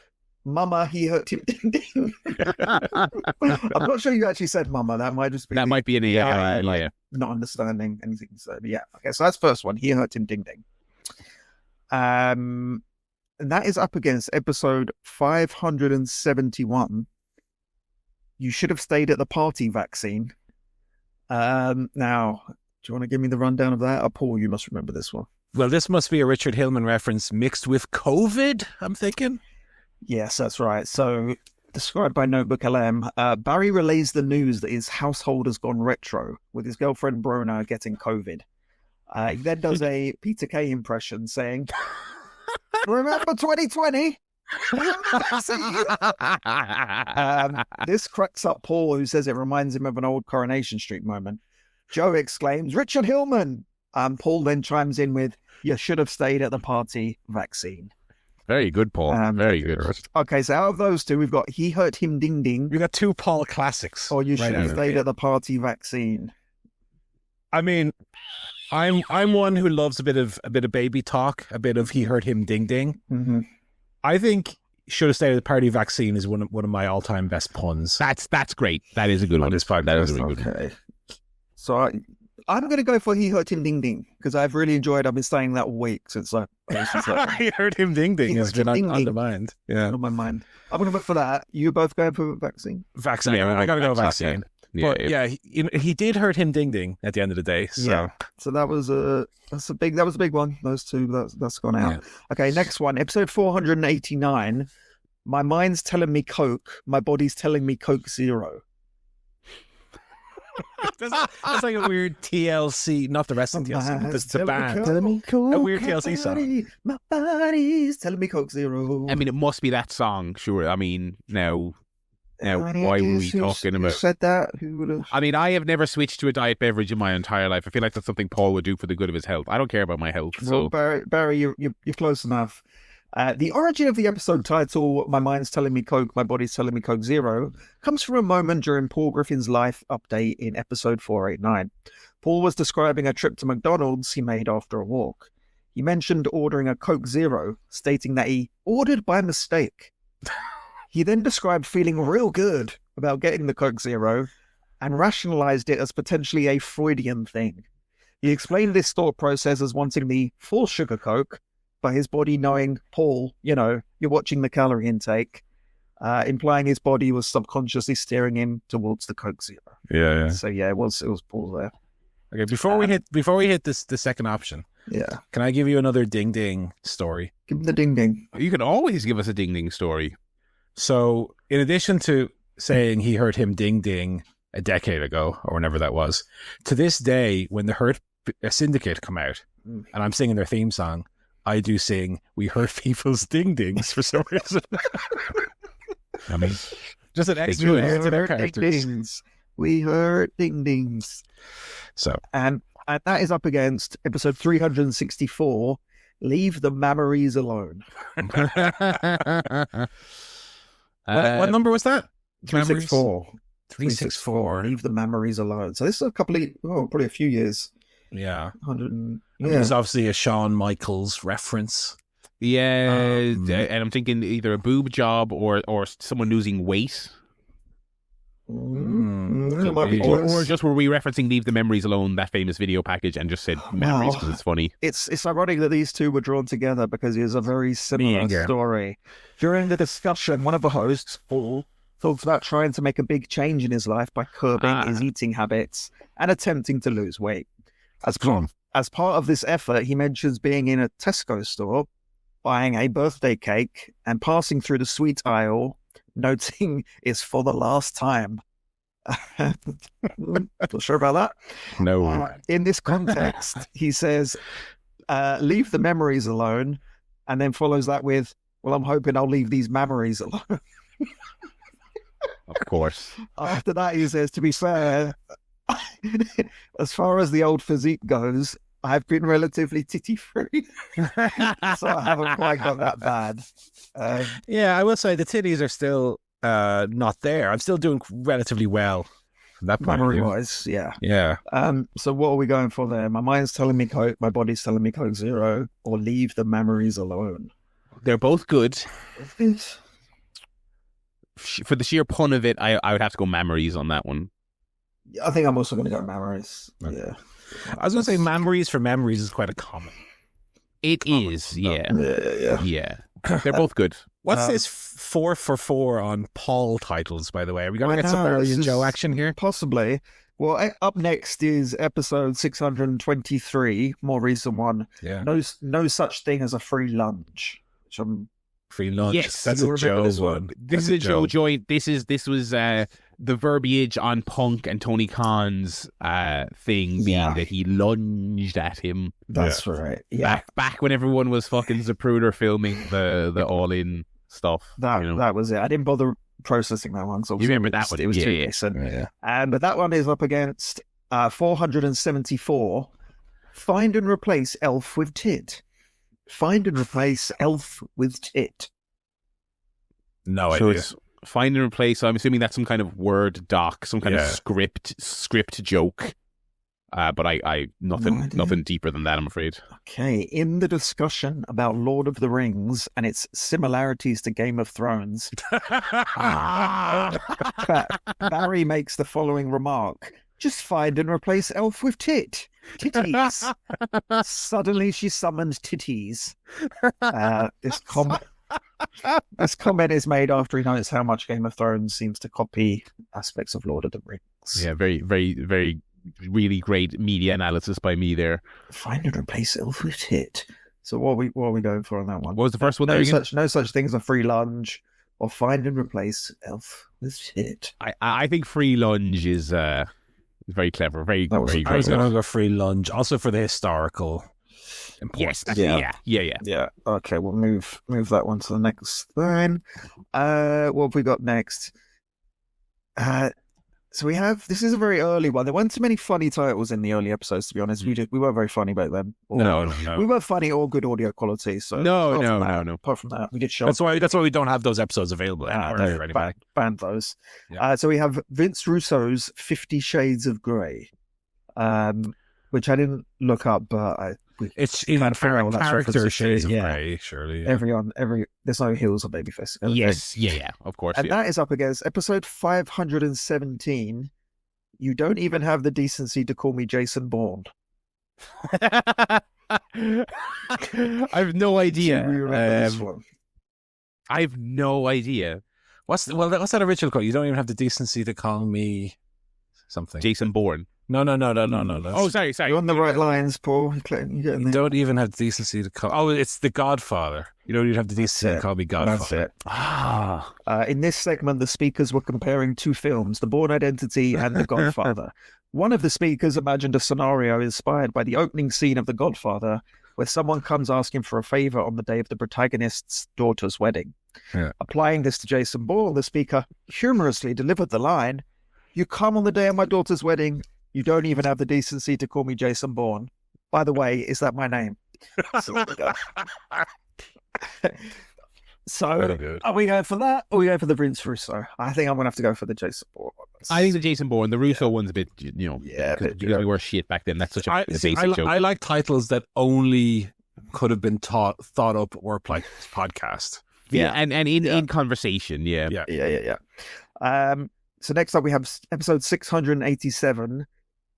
"Mama, he hurt him ding ding." I'm not sure you actually said mama. That might just be might be an layer. Not understanding anything. So yeah. Okay, so that's first one. He hurt him ding ding. And that is up against episode 571. You should have stayed at the party vaccine. Now, do you want to give me the rundown of that? Or Paul, you must remember this one. Well, this must be a Richard Hillman reference mixed with COVID, I'm thinking. Yes, that's right. So, described by Notebook LM, Barry relays the news that his household has gone retro, with his girlfriend Brona getting COVID. He then does a Peter Kay impression saying, "Remember 2020? This cracks up Paul, who says it reminds him of an old Coronation Street moment. Joe exclaims, "Richard Hillman!" Paul then chimes in with, "You should have stayed at the party, vaccine." Very good, Paul. Very good. Okay, so out of those two, we've got "He hurt him, ding ding." We got two Paul classics. Or "You should have stayed at the party, vaccine." I mean, I'm one who loves a bit of baby talk, a bit of "he hurt him, ding ding." Mm-hmm. I think "should have stayed at the party, vaccine" is one of my all time best puns. That's great. That is a good one. That is a really good one. Okay. So I'm going to go for "He hurt him, ding ding," because I've really enjoyed. I've been saying that all week since "he hurt him, ding ding" has been on the mind. Yeah, on my mind. I'm going to vote for that. You both going for vaccine? Vaccine. Yeah, I got to go vaccine. But he did hurt him, ding ding, at the end of the day. So. Yeah. So that was a big one. Those two, that's gone out. Yeah. Okay, next one, episode 489. My mind's telling me Coke, my body's telling me Coke Zero. That's like a weird TLC, not the rest of TLC, but it's a band. A weird TLC song. My body's telling me Coke Zero. I mean, it must be that song, sure. I mean, now, why were we talking about? Who said that? Who would have? I mean, I have never switched to a diet beverage in my entire life. I feel like that's something Paul would do for the good of his health. I don't care about my health. So. Well, Barry, you're close enough. The origin of the episode title, "My mind's telling me Coke, my body's telling me Coke Zero," comes from a moment during Paul Griffin's life update in episode 489. Paul was describing a trip to McDonald's he made after a walk. He mentioned ordering a Coke Zero, stating that he ordered by mistake. He then described feeling real good about getting the Coke Zero and rationalized it as potentially a Freudian thing. He explained this thought process as wanting the full sugar Coke, by his body knowing, Paul, you're watching the calorie intake, implying his body was subconsciously steering him towards the Coke Zero. Yeah. So it was Paul there. Okay, before we hit the second option, can I give you another ding ding story? Give me the ding ding. You can always give us a ding ding story. So, in addition to saying "he hurt him, ding ding" a decade ago or whenever that was, to this day, when the Hurt Syndicate come out and I'm singing their theme song, I do sing "We hurt people's ding dings" for some reason. I mean, just an extra layer to their characters. We hurt ding dings. So, and that is up against episode 364. Leave the memories alone. What number was that? 364. 364. Leave the memories alone. So this is a couple of, probably a few years. Yeah. 100. There's obviously a Shawn Michaels reference. Yeah, and I'm thinking either a boob job or someone losing weight. Or just were we referencing "Leave the Memories Alone," that famous video package, and just said memories because it's funny. It's ironic that these two were drawn together because it's a very similar story. During the discussion, one of the hosts, Paul, talks about trying to make a big change in his life by curbing his eating habits and attempting to lose weight. As part of this effort, he mentions being in a Tesco store, buying a birthday cake, and passing through the sweet aisle, noting "it's for the last time." Not sure about that. No. In this context, he says, "Leave the memories alone," and then follows that with, "Well, I'm hoping I'll leave these memories alone." Of course. After that, he says, "To be fair, as far as the old physique goes, I've been relatively titty-free, so I haven't quite got that bad." Yeah, I will say the titties are still not there. I'm still doing relatively well from that point of view. Memory-wise, yeah. Yeah. So what are we going for there? My mind's telling me Coke, my body's telling me Coke Zero, or "Leave the memories alone." They're both good. For the sheer pun of it, I would have to go memories on that one. I think I'm also going to go memories. Okay. Yeah. I was going to say memories for memories is quite a common. It is, yeah. Yeah. They're both good. What's this 4 for 4 on Paul titles, by the way? Are we going to get some Barry and Joe action here? Possibly. Well, up next is episode 623, more recent one. Yeah. No such thing as a free lunch. Which I'm Free lunch. Yes. That's You a remember Joe this one. This is a Joe joint. This was the verbiage on Punk and Tony Khan's thing being that he lunged at him. That's right. Yeah. Back when everyone was fucking Zapruder filming the All In stuff. That was it. I didn't bother processing that one. So You remember that one? It was Yeah, too yeah. recent. Yeah. But that one is up against 474. Find and replace elf with tit. Find and replace elf with tit. No So idea. it's find and replace. So I'm assuming that's some kind of Word doc, some kind of script joke. But I nothing deeper than that, I'm afraid. Okay, in the discussion about Lord of the Rings and its similarities to Game of Thrones, Barry makes the following remark. Just find and replace elf with tit. Titties. Suddenly she summoned titties. This comment is made after he notes how much Game of Thrones seems to copy aspects of Lord of the Rings. Yeah, very, very, very, really great media analysis by me there. Find and replace elf with tit. So what are we going for on that one? What was the first one there again? No such thing as a free lunge or find and replace elf with tit. I think free lunge is very clever. Very, That was- very I was great. going to go free lunch, also for the historical importance. Yes, yeah. Yeah. Okay, we'll move that one to the next thing. What have we got next? So this is a very early one. There weren't too many funny titles in the early episodes, to be honest. We weren't very funny back then. No. We weren't funny or good audio quality. So No. Apart from that, we did show. That's why we don't have those episodes available anymore. Banned those. Yeah. So we have Vince Russo's 50 Shades of Grey, which I didn't look up, but It's in Can't figure out what that's character referencing. shades of Yeah. grey, surely. Yeah. there's no heels or babyface. Yes, yeah, of course. And Yeah. that is up against episode 517. You don't even have the decency to call me Jason Bourne. I have no idea. Do you remember this one? I have no idea. What's that original call? You don't even have the decency to call me something. Jason Bourne. No. Oh, sorry. You're on the right lines, Paul. You're getting You there. don't even have the decency to call. Oh, it's the Godfather. You don't even have the decency to call me Godfather. That's it. In this segment, the speakers were comparing two films, The Bourne Identity and The Godfather. One of the speakers imagined a scenario inspired by the opening scene of The Godfather, where someone comes asking for a favor on the day of the protagonist's daughter's wedding. Yeah. Applying this to Jason Bourne, the speaker humorously delivered the line, "You come on the day of my daughter's wedding, you don't even have the decency to call me Jason Bourne. By the way, is that my name?" So, there we go. So, Very good. are we going for that or are we going for the Vince Russo? I think I'm going to have to go for the Jason Bourne. I think the Jason Bourne, the Russo one's a bit, Yeah, because we were shit back then. That's such a basic joke. I like titles that only could have been thought up or like podcast. Yeah, and in conversation, yeah. Yeah. So next up we have episode 687,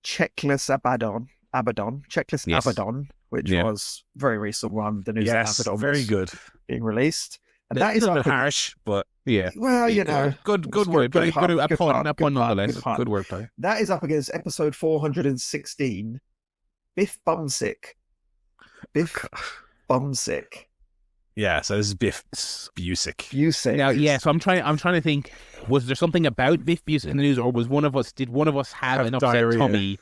Checklist Abaddon, Checklist Yes. Abaddon, which was a very recent one. The news Yes, Abaddon very was good. being released. And That that is is a up bit harsh, but Yeah. well, you know, good Good word. pun, A pun good nonetheless. pun. Good wordplay. that is up against episode 416, Biff Bumsick. Yeah, so this is Biff Busick. Busick. Now, yeah. So I'm trying to think. Was there something about Biff Busick in the news, or did one of us have an upset diarrhea. tummy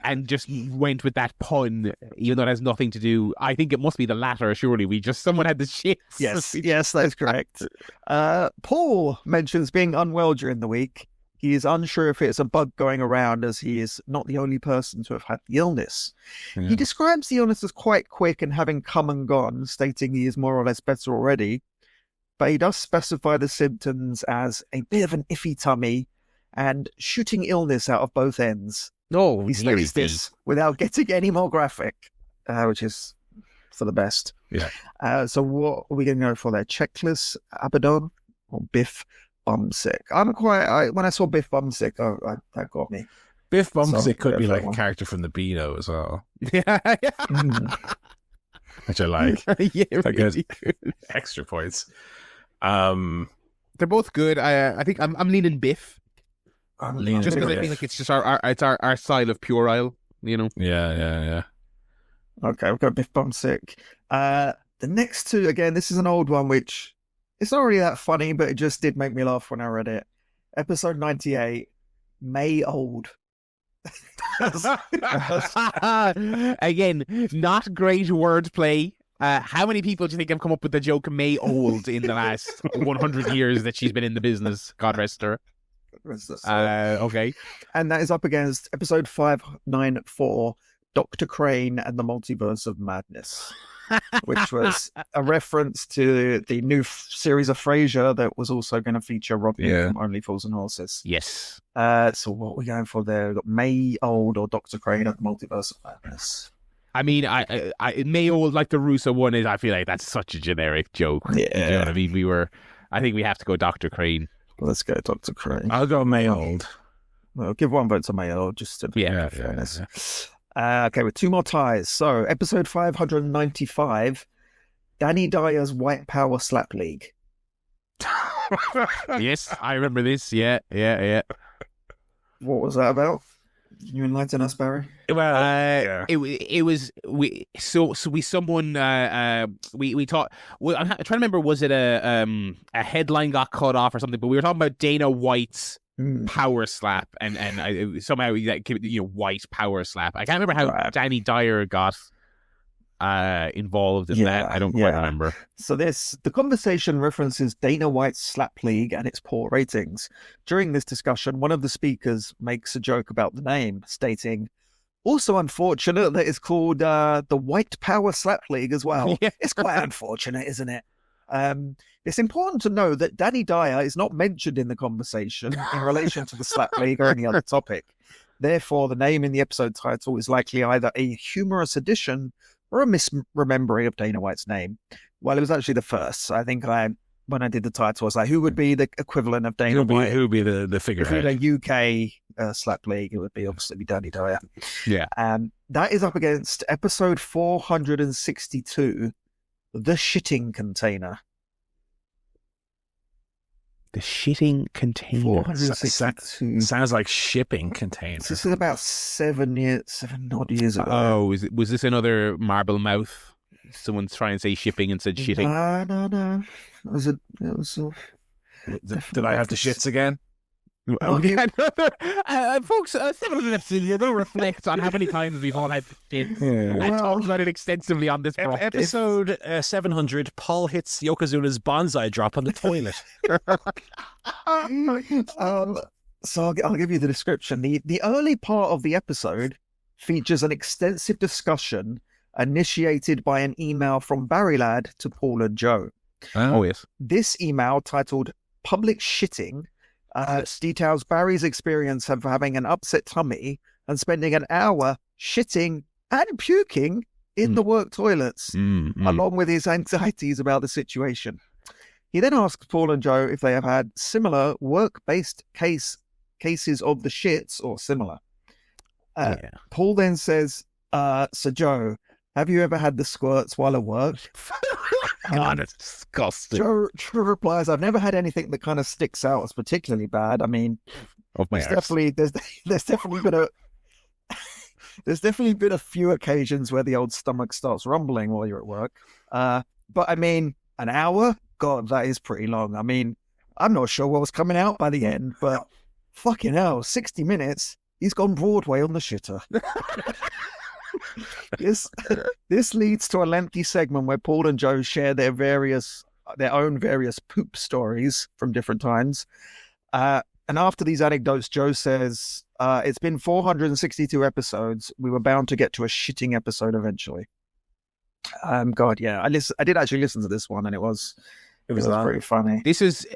and just went with that pun, even though it has nothing to do? I think it must be the latter. Surely, someone had the shits. Yes, that's correct. Paul mentions being unwell during the week. He is unsure if it's a bug going around, as he is not the only person to have had the illness. Yeah. He describes the illness as quite quick and having come and gone, stating he is more or less better already. But he does specify the symptoms as a bit of an iffy tummy and shooting illness out of both ends. No, He states this without getting any more graphic, which is for the best. Yeah. So what are we going to go for there? Checklist Abaddon or Biff Bumsick? When I saw Biff Bumsick, that got me. Biff Bumsick So, could be yeah, like that a one. character from the Beano as well, Yeah. which I like. Yeah, I guess. really good. Extra points. They're both good. I think I'm leaning Biff. Just because I feel like it's just our style of puerile, you know. Yeah. Okay, we've got Biff Bumsick. The next two, again, this is an old one, which it's not really that funny, but it just did make me laugh when I read it. Episode 98, May Old. Again, not great wordplay. How many people do you think have come up with the joke May Old in the last 100 years that she's been in the business? God rest her. Okay. And that is up against episode 594, Dr. Crane and the Multiverse of Madness, which was a reference to the new series of Frasier that was also going to feature Robin from Only Fools and Horses. Yes. So what are we going for there? We've got May Old or Dr. Crane and the Multiverse of Madness. I mean, I May Old, like the Russo one is, I feel like that's such a generic joke. Yeah. You know what I mean? I think we have to go Dr. Crane. Let's go Dr. Crane. I'll go May Old. Well, give one vote to May Old, just to fairness. Okay, with two more ties. So, episode 595, Danny Dyer's White Power Slap League. Yes, I remember this. Yeah. What was that about? Can you enlighten us, Barry? Well, it was we someone we thought. Well, I'm trying to remember. Was it a headline got cut off or something? But we were talking about Dana White's power slap, and somehow White power slap. I can't remember how Danny Dyer got involved in that. I don't quite remember. So the conversation references Dana White's slap league and its poor ratings. During this discussion, one of the speakers makes a joke about the name, stating, "Also unfortunate that it's called the White Power Slap League as well." Yeah. It's quite unfortunate, isn't it? It's important to know that Danny Dyer is not mentioned in the conversation in relation to the slap league or any other topic. Therefore, the name in the episode title is likely either a humorous addition or a misremembering of Dana White's name. Well, it was actually the first. I think when I did the title, I was like, who would be the equivalent of Dana White? Who would be the figurehead? If it were a UK slap league, it would be obviously Danny Dyer. Yeah. That is up against episode 462, The Shitting Container. The Shitting Container. 462. Sounds like shipping container. This is about 7 odd years ago. Oh, was this another Marble Mouth? Someone's trying to say shipping and said shitting. No. Did I have the shits again? Folks, several episodes don't reflect on how many times we've all had shits. I talked about it extensensively on this episode 700. Paul hits Yokozuna's bonsai drop on the toilet. So I'll give you the description. The early part of the episode features an extensive discussion initiated by an email from Barry Ladd to Paul and Joe. Oh yes. This email, titled "Public Shitting," details Barry's experience of having an upset tummy and spending an hour shitting and puking in the work toilets, along with his anxieties about the situation. He then asks Paul and Joe if they have had similar work-based cases of the shits or similar. Paul then says, "So Joe, have you ever had the squirts while at work?" God, it's disgusting. Joe replies, "I've never had anything that kind of sticks out as particularly bad. I mean, there's definitely been a few occasions where the old stomach starts rumbling while you're at work. But I mean, an hour? God, that is pretty long. I mean, I'm not sure what was coming out by the end, but fucking hell, 60 minutes, he's gone Broadway on the shitter." This leads to a lengthy segment where Paul and Joe share their own various poop stories from different times. And after these anecdotes, Joe says, "It's been 462 episodes. We were bound to get to a shitting episode eventually." God, yeah, I did actually listen to this one, and it was pretty funny. This is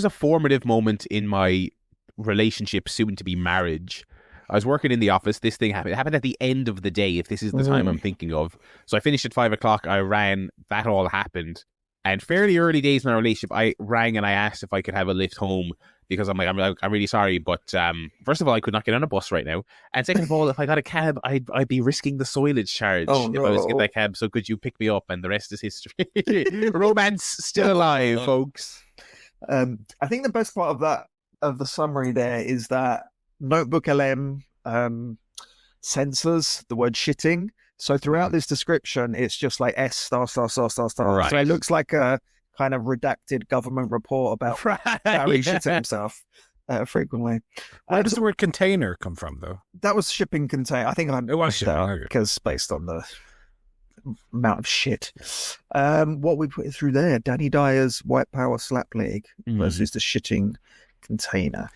a formative moment in my relationship, soon to be marriage. I was working in the office. This thing happened. It happened at the end of the day, if this is the time I'm thinking of. So I finished at 5 o'clock. I ran. That all happened. And fairly early days in our relationship, I rang and I asked if I could have a lift home because I'm really sorry. But first of all, I could not get on a bus right now. And second of all, if I got a cab, I'd be risking the soilage charge if I was to get that cab. So could you pick me up? And the rest is history. Romance still alive, folks. I think the best part of the summary there is that Notebook LM censors the word shitting. So throughout this description, it's just like S star star star star star. Right. So it looks like a kind of redacted government report about Barry shitting himself frequently. Where does the word container come from, though? That was shipping container. I think It was shipping, because based on the amount of shit. What we put through there, Danny Dyer's White Power Slap League versus the shitting container.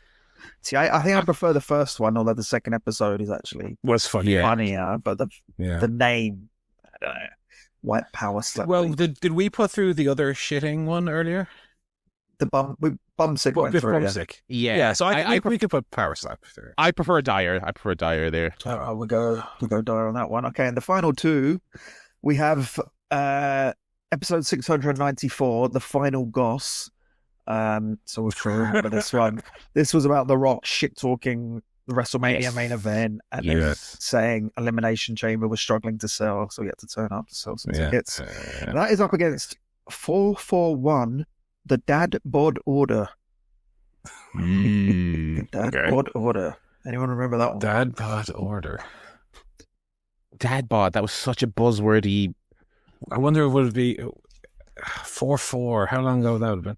See, I think I prefer the first one, although the second episode is actually funnier. But the name, I don't know, White Power Slap. Well, did we put through the other shitting one earlier? The Bumsick went through. Bumsick. Yeah. So I think we could put Power Slap there. I prefer Dyer. there. We'll go Dyer on that one. Okay, and the final two, we have episode 694, The Final Goss. So we'll try to remember this one. This was about The Rock shit-talking the WrestleMania main event and then saying Elimination Chamber was struggling to sell, so he had to turn up to sell some tickets. That is up against 441, the Dad Bod Order. Dad Bod Order. Anyone remember that one? Dad Bod Order. Dad Bod, that was such a buzzwordy. I wonder if it would be 4-4. How long ago that would have been?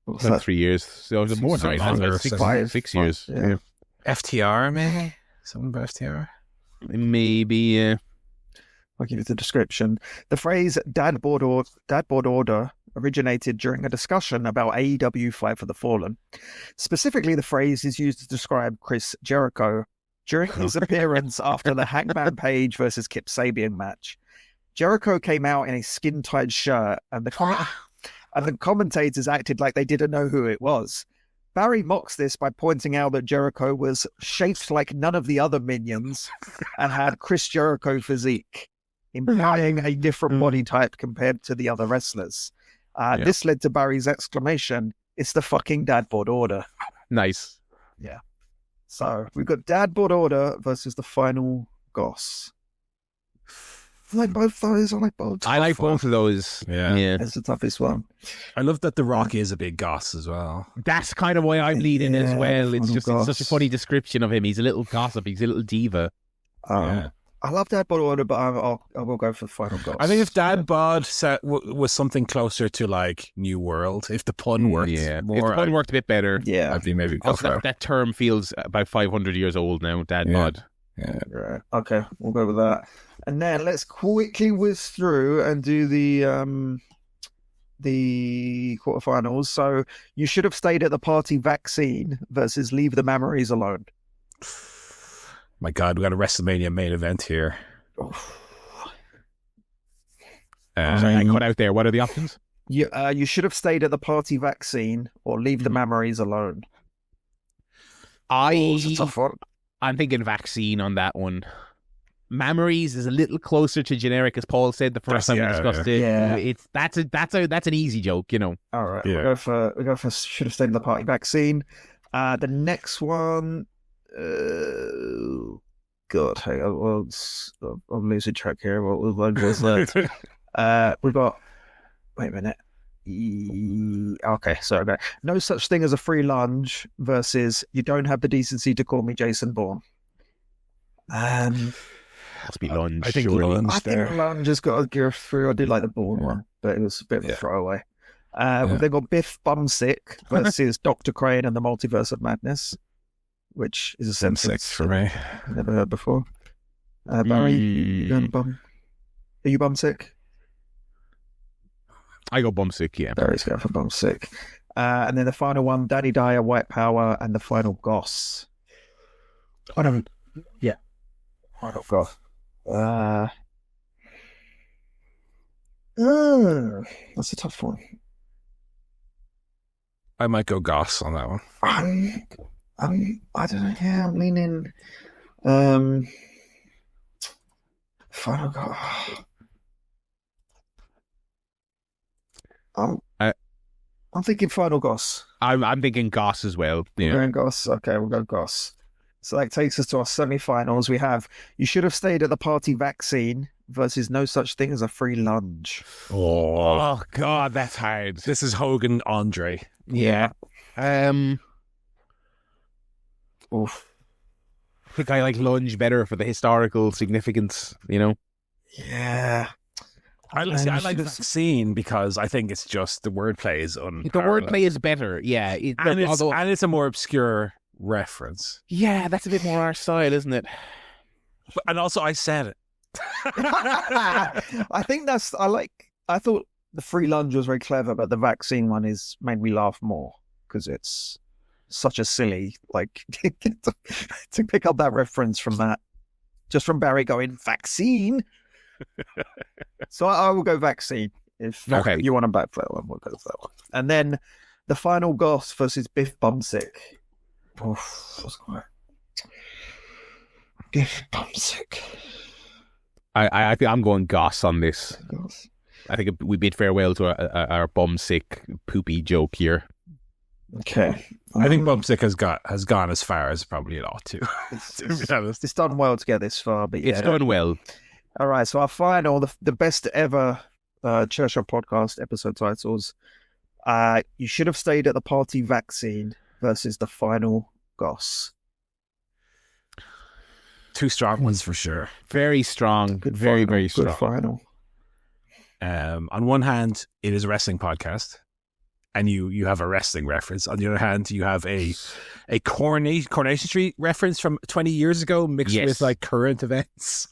About 3 years. So it was more than longer, 6 years. Yeah. FTR, maybe? Something about FTR? Maybe, I'll give you the description. The phrase Dad Bod Order originated during a discussion about AEW Fight for the Fallen. Specifically, the phrase is used to describe Chris Jericho during his appearance after the Hangman Page versus Kip Sabian match. Jericho came out in a skin-tight shirt, and the commentators acted like they didn't know who it was. Barry mocks this by pointing out that Jericho was shaped like none of the other minions and had Chris Jericho physique, implying a different body type compared to the other wrestlers. This led to Barry's exclamation, "It's the fucking Dad Bod Order." Nice. Yeah. So we've got Dad Bod Order versus the Final Goss. I like both those. I like both. I like both of those. Yeah. It's the toughest one. I love that The Rock is a big goss as well. That's kind of why I'm leading as well. It's just it's such a funny description of him. He's a little gossip. He's a little diva. I love Dad Bod Order, but I will go for the Final Goss. I think if Dad Bod was something closer to like New World, if the pun worked more. If the pun worked a bit better. Yeah. I'd be maybe go also, for that term feels about 500 years old now, Dad Bod. Yeah. Right. Okay, we'll go with that. And then let's quickly whiz through and do the quarterfinals. So you should have stayed at the party vaccine versus leave the memories alone. My God, we got a WrestleMania main event here. I cut out there. What are the options? You should have stayed at the party vaccine or leave the memories alone. It's a tough one. I'm thinking vaccine on that one. Memories is a little closer to generic, as Paul said the first time we discussed it. Yeah. That's an easy joke, you know. All right, we go for should have stayed in the party vaccine. The next one, God, hang on, I'm losing track here. What was that? We've got. Wait a minute. Okay, so okay. No such thing as a free lunge versus you don't have the decency to call me Jason Bourne. Must be lunge. I think surely. lunge. I think lunge has got to go through. I did like the Bourne one, but it was a bit of a throwaway. We've then got Biff Bumsick versus Dr. Crane and the Multiverse of Madness, which is a sentence for me. I've never heard before. Barry, you going bum? Are you Bumsick? I go Bumsick, yeah. Barry's going for Bumsick. And then the final one, Danny Dyer, White Power, and the Final Goss. Final Goss. That's a tough one. I might go Goss on that one. I don't know. Yeah, I'm leaning. Final Goss. I'm thinking Final Goss. I'm thinking Goss as well. Yeah. We're going Goss. Okay, we'll go Goss. So that takes us to our semi-finals. We have You Should Have Stayed at the Party Vaccine versus No Such Thing as a Free Lunge. Oh God, that's hard. This is Hogan Andre. Yeah. Oof. think I like lunge better for the historical significance, you know? Yeah. I like vaccine because I think it's just the wordplay is The unparalleled. wordplay is better, yeah. And it's a more obscure reference. Yeah, that's a bit more our style, isn't it? And also, I said it. I think I thought the free lunge was very clever, but the vaccine one made me laugh more because it's such a silly, like, to pick up that reference from that, just from Barry going, vaccine. So I will go vaccine. If you want to back for that one, we'll go for that one. And then the final Goss versus Biff Bumsick. Biff Bumsick. I think I'm going Goss on this. Goss. I think we bid farewell to our bumsick poopy joke here. Okay. I think Bumsick has gone as far as probably it ought to. To be honest. It's done well to get this far, but yeah. It's done well. All right, so our final, the best ever ChairShot Podcast episode titles. You should have stayed at the party, vaccine versus the final Goss. Two strong ones for sure. Very strong. Good very, final. very strong. Good final. On one hand, it is a wrestling podcast, and you have a wrestling reference. On the other hand, you have a Coronation Street reference from 20 years ago mixed with like current events.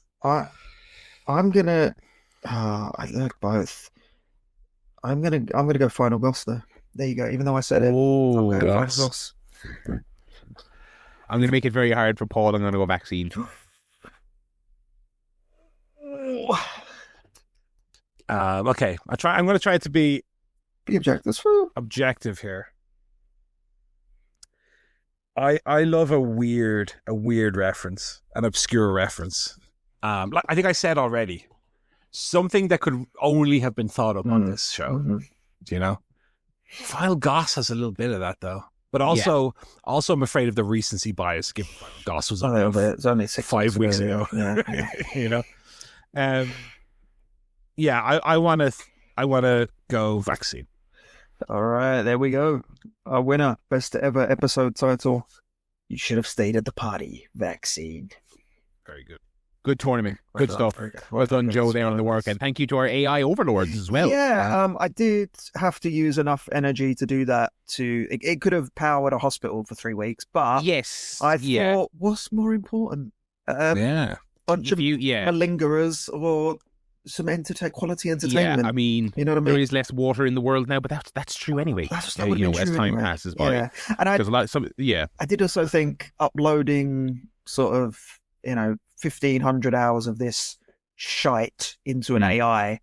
I'm gonna. I like both. I'm gonna go final Goss though. There you go. Even though I said it. Oh, Goss. I'm gonna make it very hard for Paul. I'm gonna go vaccine. Okay, I'm going to try to be objective here. I love a weird reference, an obscure reference. Like I think I said already, something that could only have been thought of on this show. Mm-hmm. You know, Final Goss has a little bit of that though, but also I'm afraid of the recency bias. Given Final Goss was it's only 5 weeks ago. Yeah. You know. Yeah, I want to go vaccine. All right, there we go. Our winner, best ever episode title. You should have stayed at the party, vaccine. Very good. Good tournament. Good stuff. Well done, Joe, there on the work. And thank you to our AI overlords as well. Yeah, I did have to use enough energy to do that. It could have powered a hospital for 3 weeks, but yes, I thought, what's more important? Bunch of malingerers or some quality entertainment. Yeah, I mean, you know what I mean? There is less water in the world now, but that's true anyway. As time passes by. Yeah, and I did also think uploading sort of 1,500 hours of this shite into an AI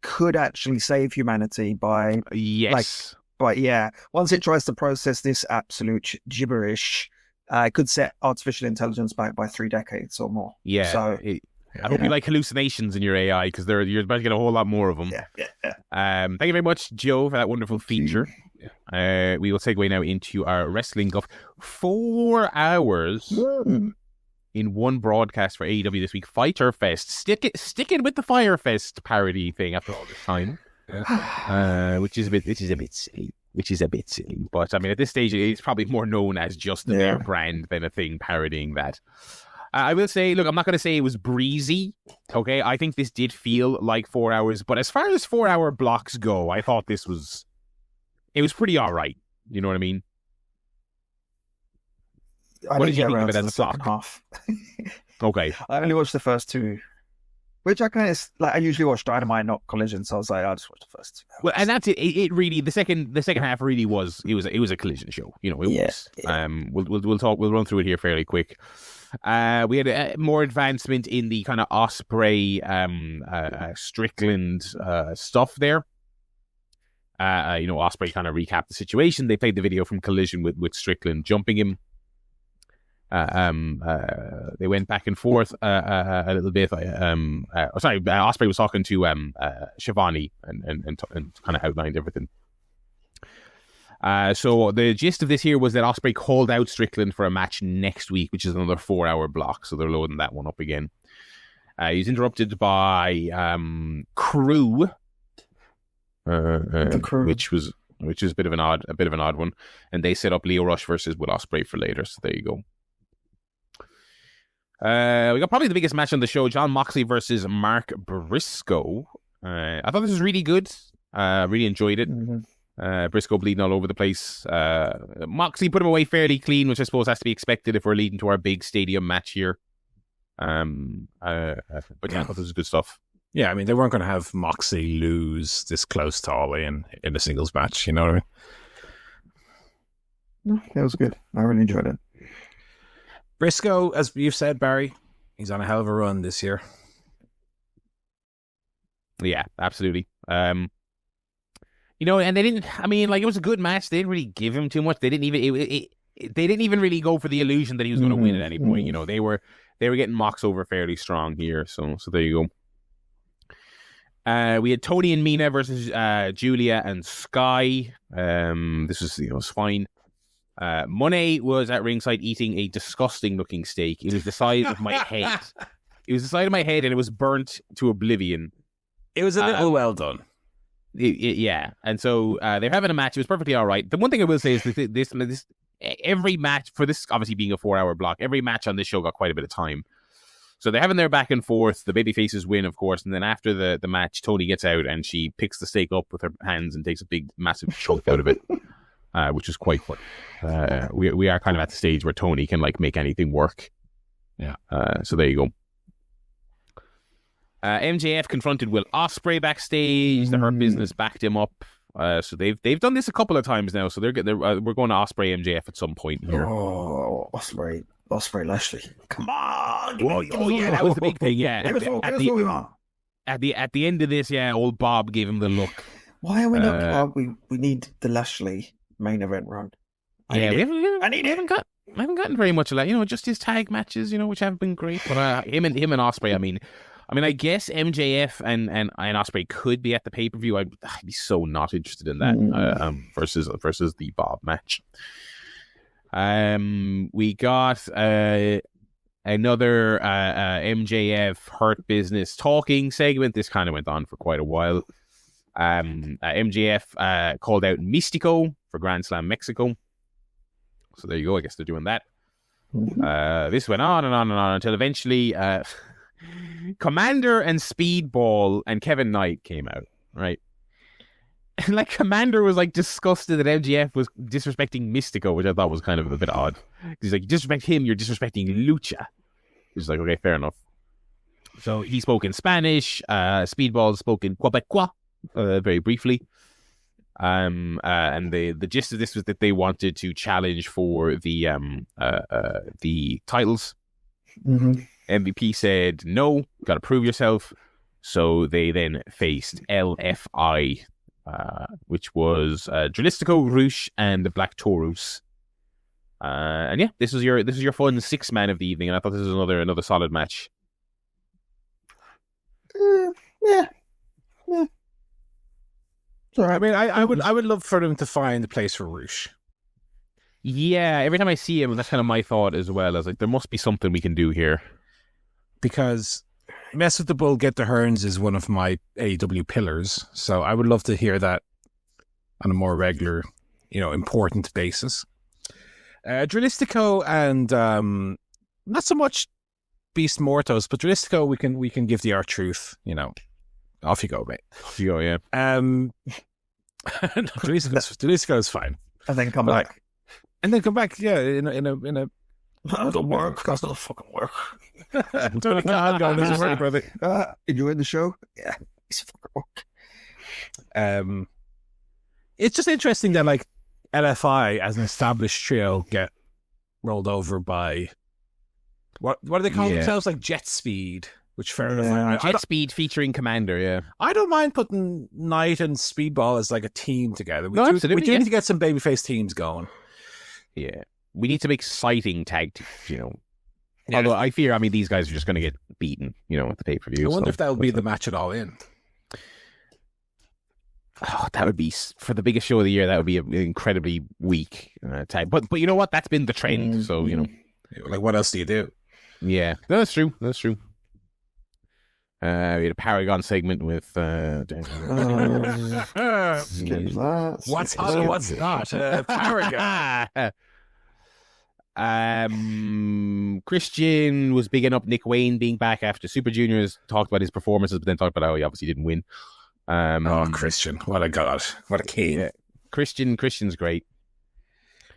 could actually save humanity by once it tries to process this absolute gibberish, it could set artificial intelligence back by 3 decades or more. Yeah. So I hope you like hallucinations in your AI because you're about to get a whole lot more of them. Yeah. Thank you very much, Joe, for that wonderful feature. We will segue now into our wrestling guff. 4 hours in one broadcast for AEW this week. Fyter Fest. Sticking with the Fire Fest parody thing after all this time. Which is a bit silly. But I mean, at this stage, it's probably more known as just their brand than a thing parodying that. I will say, look, I'm not going to say it was breezy, okay? I think this did feel like 4 hours, but as far as 4-hour blocks go, I thought it was pretty all right. You know what I mean? What did you think of it as a block? Half. Okay. I only watched the first 2, which I kind of like. I usually watch Dynamite, not Collision, so I was like, I'll just watch the first 2 hours. Well, and that's it. It really the second half really was it was a Collision show. You know, it was. Yeah. We'll run through it here fairly quick. We had more advancement in the kind of Osprey, Strickland stuff there. Osprey kind of recapped the situation. They played the video from Collision with Strickland jumping him. They went back and forth a little bit. Osprey was talking to Shivani and kind of outlined everything. So the gist of this here was that Osprey called out Strickland for a match next week, which is another 4-hour block. So they're loading that one up again. He's interrupted by Crew, The Crew, which is a bit of an odd one, and they set up Leo Rush versus Will Ospreay for later. So there you go. We got probably the biggest match on the show: John Moxley versus Mark Briscoe. I thought this was really good. Really enjoyed it. Briscoe bleeding all over the place. Moxley put him away fairly clean, which I suppose has to be expected if we're leading to our big stadium match here. But yeah, I thought this was good stuff. Yeah, I mean, they weren't going to have Moxley lose this close to Ollie in a singles match, you know what I mean? No, that was good. I really enjoyed it. Briscoe, as you've said, Barry, he's on a hell of a run this year. Yeah, absolutely. And they didn't. I mean, like, it was a good match. They didn't really give him too much. They didn't even really go for the illusion that he was going to win at any point. They were getting Mox over fairly strong here. So there you go. We had Tony and Mina versus Julia and Sky. This was fine. Monet was at ringside eating a disgusting looking steak. It was the size of my head. It was the size of my head, and it was burnt to oblivion. It was a little well done. Yeah, and so they're having a match. It was perfectly all right. The one thing I will say is this every match, for this obviously being a 4-hour block, every match on this show got quite a bit of time. So they're having their back and forth. The babyfaces win, of course, and then after the match, Tony gets out and she picks the steak up with her hands and takes a big, massive chunk out of it, which is quite fun. We are kind of at the stage where Tony can like make anything work. Yeah. So there you go. MJF confronted Will Ospreay backstage. The Hurt Business backed him up. So they've done this a couple of times now. So we're going to Ospreay MJF at some point here. Oh, Ospreay Lashley, come on! Oh yeah, that was the big thing. Yeah, at the end of this, yeah, old Bob gave him the look. Why are we not? We need the Lashley main event run. We haven't gotten very much of that. Just his tag matches, which haven't been great. But him and Ospreay, I mean, I guess MJF and Ospreay could be at the pay-per-view. I'd be so not interested in that versus the Bob match. We got another MJF Hurt Business talking segment. This kind of went on for quite a while. MJF called out Mystico for Grand Slam Mexico. So there you go. I guess they're doing that. This went on and on and on until eventually Commander and Speedball and Kevin Knight came out, right? And like Commander was like disgusted that MJF was disrespecting Mystico, which I thought was kind of a bit odd. He's like, you disrespect him, you're disrespecting Lucha. He's like, okay, fair enough. So he spoke in Spanish. Speedball spoke in Quebecois, very briefly. And the gist of this was that they wanted to challenge for the titles. MVP said no, got to prove yourself. So they then faced LFI, which was Dralistico, Roosh, and the Black Taurus. And yeah, this was your fun 6-man of the evening, and I thought this was another solid match. Yeah. Sorry, I mean, I would love for them to find a place for Roosh. Yeah, every time I see him, that's kind of my thought as well. I was like, there must be something we can do here. Because Mess with the Bull, Get the Hearns is one of my AEW pillars, so I would love to hear that on a more regular, important basis. Dralistico and not so much Beast Mortos, but Dralistico we can give the R-Truth, off you go, mate. Off you go, yeah. Dralistico is fine. And then come back. And then come back, yeah, in a that'll work. That's not fucking work. Tony Khan going, this is work, brother. Enjoying the show? Yeah, it's fucking work. It's just interesting that like LFI as an established trio get rolled over by what do they call themselves? Like Jet Speed, which fair enough. Jet Speed featuring Commander, yeah. I don't mind putting Knight and Speedball as like a team together. We do need to get some babyface teams going. Yeah. We need some exciting tag teams, Yeah. Although I fear, these guys are just going to get beaten, at the pay-per-view. I wonder if that would be the match at All In. Oh, that would be, for the biggest show of the year, that would be an incredibly weak tag. But you know what? That's been the trend, so, Like, what else do you do? Yeah, no, that's true. We had a Paragon segment with... what's not? Paragon. Christian was bigging up Nick Wayne being back after Super Juniors, talked about his performances, but then talked about how he obviously didn't win. Christian, what a god, what a king. Yeah. Christian's great.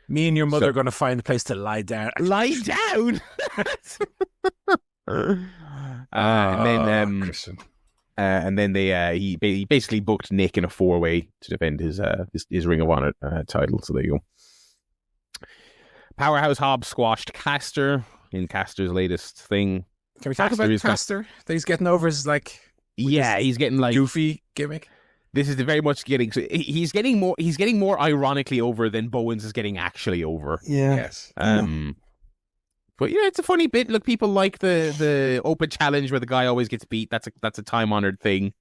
Me and your mother are going to find a place to lie down. Lie down? Christian. And then he basically booked Nick in a 4-way to defend his Ring of Honor title. So there you go. Powerhouse Hobbs squashed Caster in Caster's latest thing. Can we talk about Caster? That he's getting over his he's getting like goofy gimmick. This is very much getting. He's getting more ironically over than Bowens is getting actually over. Yeah. Yes. But yeah, it's a funny bit. Look, people like the open challenge where the guy always gets beat. That's a time honored thing.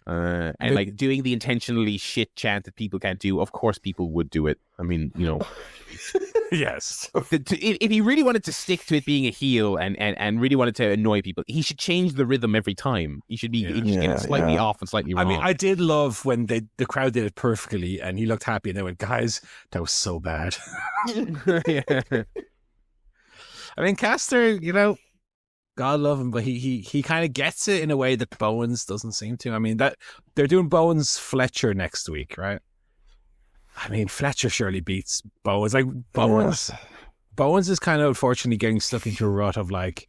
And like doing the intentionally shit chant that people can't do. Of course, people would do it. I mean, Yes. If he really wanted to stick to it being a heel and really wanted to annoy people, he should change the rhythm every time. He should get it slightly off and slightly wrong. I mean, I did love when the crowd did it perfectly and he looked happy and they went, guys, that was so bad. Yeah. I mean, Caster, God love him, but he kind of gets it in a way that Bowens doesn't seem to. I mean, that they're doing Bowens Fletcher next week, right? I mean, Fletcher surely beats Bowens. Like Bowens is kind of unfortunately getting stuck into a rut of like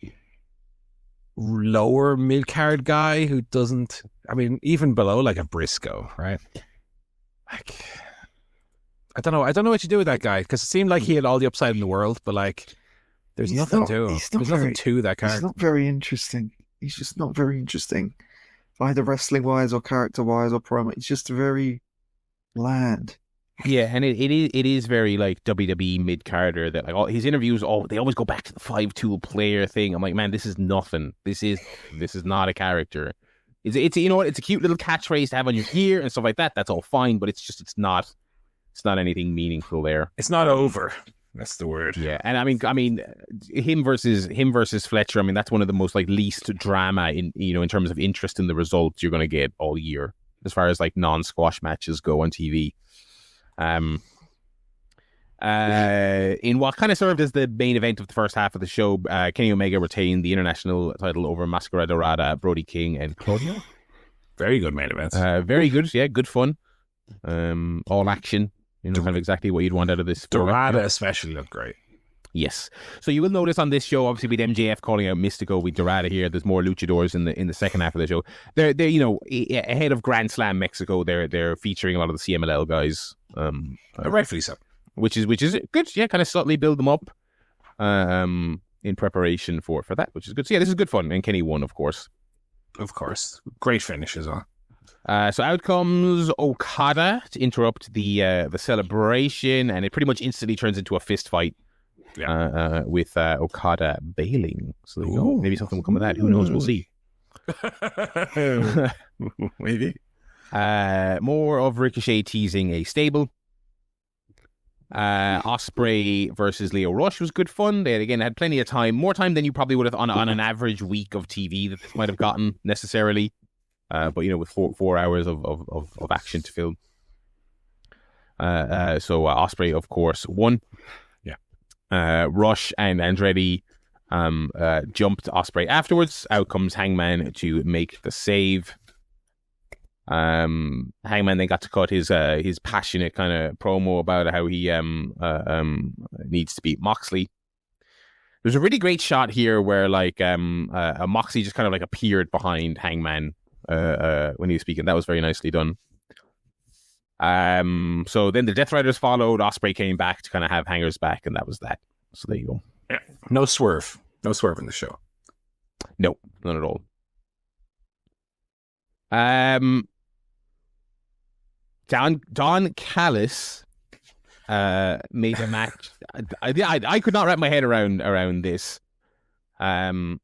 lower mid card guy who doesn't. I mean, even below like a Briscoe, right? Like, I don't know what you do with that guy because it seemed like he had all the upside in the world, but like, there's nothing to him. There's nothing to that character. He's not very interesting. He's just not very interesting, either wrestling wise or character wise or promo. It's just very bland. Yeah, and it is very like WWE mid carder that like all his interviews they always go back to the 5-tool player thing. I'm like, man, this is nothing. This is not a character. It's it's a cute little catchphrase to have on your gear and stuff like that. That's all fine, but it's not anything meaningful there. It's not over. That's the word. Yeah, and I mean, him versus Fletcher. I mean, that's one of the most like least drama in terms of interest in the results you're going to get all year as far as like non-squash matches go on TV. In what kind of served as the main event of the first half of the show, Kenny Omega retained the international title over Mascara Dorada, Brody King, and Claudio. Very good main event. Very good, yeah, good fun. All action, kind of exactly what you'd want out of this. Dorada especially looked great. Yes. So you will notice on this show, obviously with MJF calling out Mystico, with Dorada here, there's more luchadors in the second half of the show. They're ahead of Grand Slam Mexico. They're featuring a lot of the CMLL guys. Rightfully so. Which is good. Yeah, kind of subtly build them up in preparation for that, which is good. So yeah, this is good fun. And Kenny won, of course. Of course. Great finish as well. So out comes Okada to interrupt the celebration, and it pretty much instantly turns into a fist fight. Yeah. With Okada bailing. So there you go. Maybe something will come of that. Who knows? We'll see. Maybe. More of Ricochet teasing a stable. Ospreay versus Leo Rush was good fun. They had plenty of time, more time than you probably would have on an average week of TV that this might have gotten necessarily. But with 4 hours of action to film. So Ospreay, of course, won. Rush and Andretti jumped Ospreay afterwards. Out comes Hangman to make the save. Hangman then got to cut his passionate kind of promo about how he needs to beat Moxley. There's a really great shot here where like a Moxley just kind of like appeared behind Hangman when he was speaking. That was very nicely done. So then the Death Riders followed. Ospreay came back to kind of have Hangers back, and that was that. So there you go. Yeah. No swerve in the show. No, not at all. Don Callis made a match. I could not wrap my head around this. So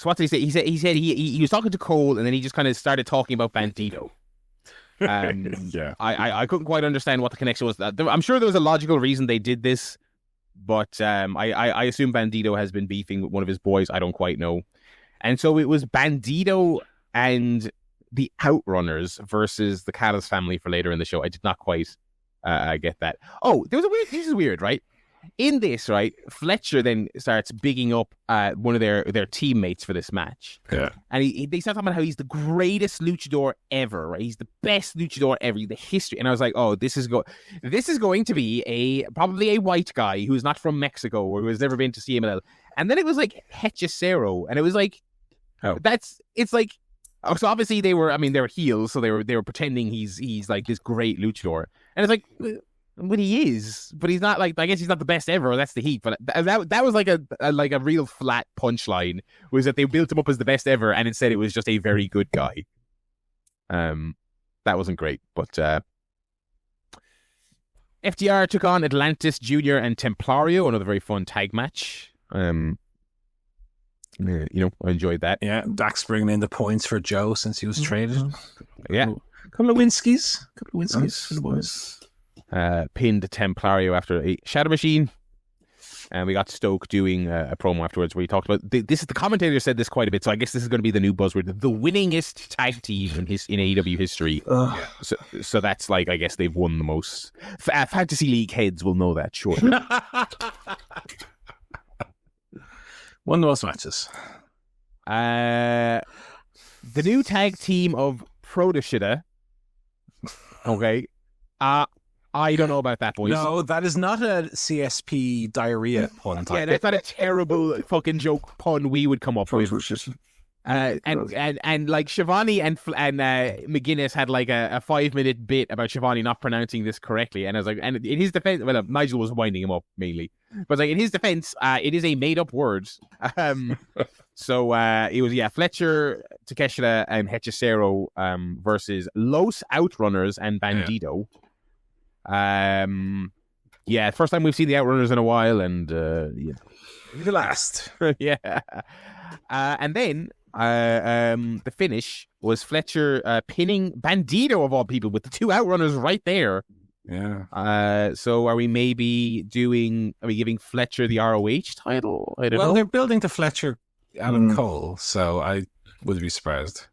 what did he say? He said he was talking to Cole, and then he just kind of started talking about Bandito. Yeah, I couldn't quite understand what the connection was. I'm sure there was a logical reason they did this, but I assume Bandito has been beefing with one of his boys. I don't quite know. And so it was Bandito and the Outrunners versus the Callis family for later in the show. I did not quite I get that. Oh, there was a weird. This is weird, right? In this, right, Fletcher then starts bigging up one of their teammates for this match. Yeah. And they start talking about how he's the greatest luchador ever, right? He's the best luchador ever, the history. And I was like, oh, this is going to be probably a white guy who's not from Mexico or who has never been to CMLL. And then it was like Hechicero, and it was like, it's like, oh, so obviously they were heels, so they were pretending he's like this great luchador. And it's like, but he is, but he's not, like, I guess he's not the best ever. That's the heat. But that was like a real flat punchline, was that they built him up as the best ever, and instead it was just a very good guy. That wasn't great. But FTR took on Atlantis Jr. and Templario, another very fun tag match. I enjoyed that. Yeah, Dax bringing in the points for Joe since he was traded. Yeah, couple of Winskies for the boys. Pinned Templario after a Shadow Machine, and we got Stoke doing a promo afterwards where he talked about this. The commentator said this quite a bit, so I guess this is going to be the new buzzword: the winningest tag team in AEW history. So that's like, I guess they've won the most. Fantasy League heads will know that, sure. Won the most matches. The new tag team of Proteshida. Okay. I don't know about that, boys. No, that is not a CSP diarrhea pun. Yeah, that's not a terrible fucking joke pun we would come up with. And like Shivani and McGuinness had like a 5-minute bit about Shivani not pronouncing this correctly, and I was like, and in his defense, well, Nigel was winding him up mainly, but like in his defense, it is a made up word. So it was Fletcher, Takeshita, and Hechicero versus Los Outrunners and Bandito. First time we've seen the Outrunners in a while, and the last. Yeah. And then the finish was Fletcher pinning Bandito, of all people, with the two Outrunners right there. Yeah. So are we giving Fletcher the ROH title? I don't know. Well, they're building to Fletcher Adam Cole, so I would be surprised.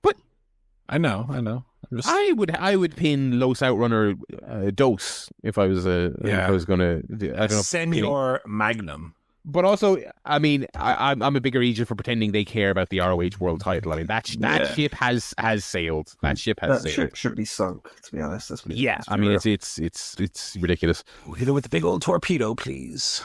But I know. I would pin Los Outrunner Dose if I was if I was gonna do, I don't know, Senior Magnum. But also, I mean, I'm a bigger agent for pretending they care about the ROH World Title. I mean, that ship has sailed. That ship has sailed. Ship should be sunk, to be honest. I mean, it's ridiculous. Hit it with the big old torpedo, please.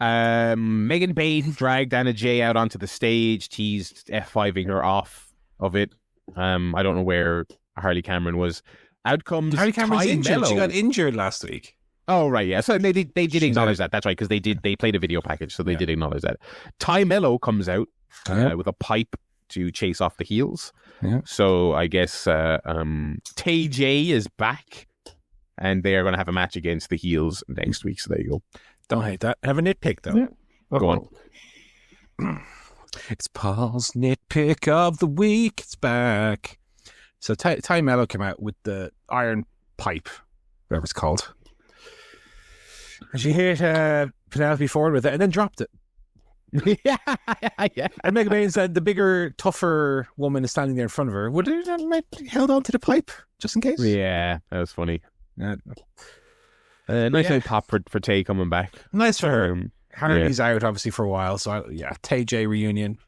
Megan Bain dragged Anna Jay out onto the stage, teased F5ing her off of it. I don't know where Harley Cameron was. Outcomes. Harley Cameron's injured. Mello. She got injured last week. Oh, right, yeah. So they did acknowledge that. That's right, because they played a video package, so they did acknowledge that. Ty Mello comes out with a pipe to chase off the heels. Yeah. So I guess Tay J is back, and they are going to have a match against the heels next week. So there you go. Don't hate that. Have a nitpick, though. Yeah. Go on. It's Paul's nitpick of the week. It's back. So Ty Mello came out with the iron pipe, whatever it's called. And she hit Penelope forward with it and then dropped it. Yeah. And Mega Bain said the bigger, tougher woman is standing there in front of her. Would it have held on to the pipe just in case? Yeah, that was funny. Nice little pop for Tay coming back. Nice for her. Harley's out obviously for a while, so Tay J reunion,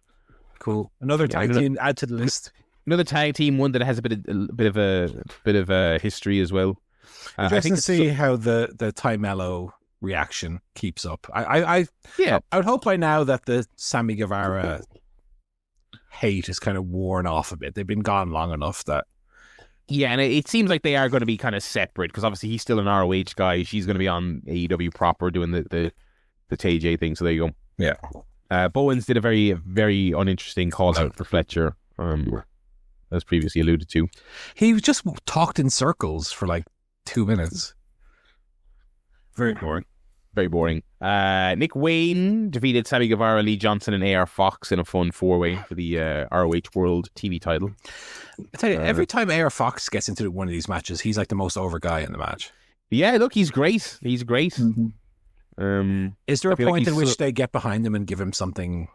cool. Another tag team add to the list. Another tag team, one that has a bit of a history as well. Interesting to see how the Ty Mello reaction keeps up. I would hope by now that the Sammy Guevara hate is kind of worn off a bit. They've been gone long enough that. Yeah, and it seems like they are going to be kind of separate because obviously he's still an ROH guy. She's going to be on AEW proper doing the TJ thing. So there you go. Yeah. Bowens did a very, very uninteresting call out for Fletcher, as previously alluded to. He just talked in circles for like 2 minutes. Very boring. Very boring. Nick Wayne defeated Sammy Guevara, Lee Johnson, and AR Fox in a fun 4-way for the ROH World TV title. I tell you, every time AR Fox gets into one of these matches, he's like the most over guy in the match. Yeah, look, he's great. He's great. Mm-hmm. Is there a point in which they get behind him and give him something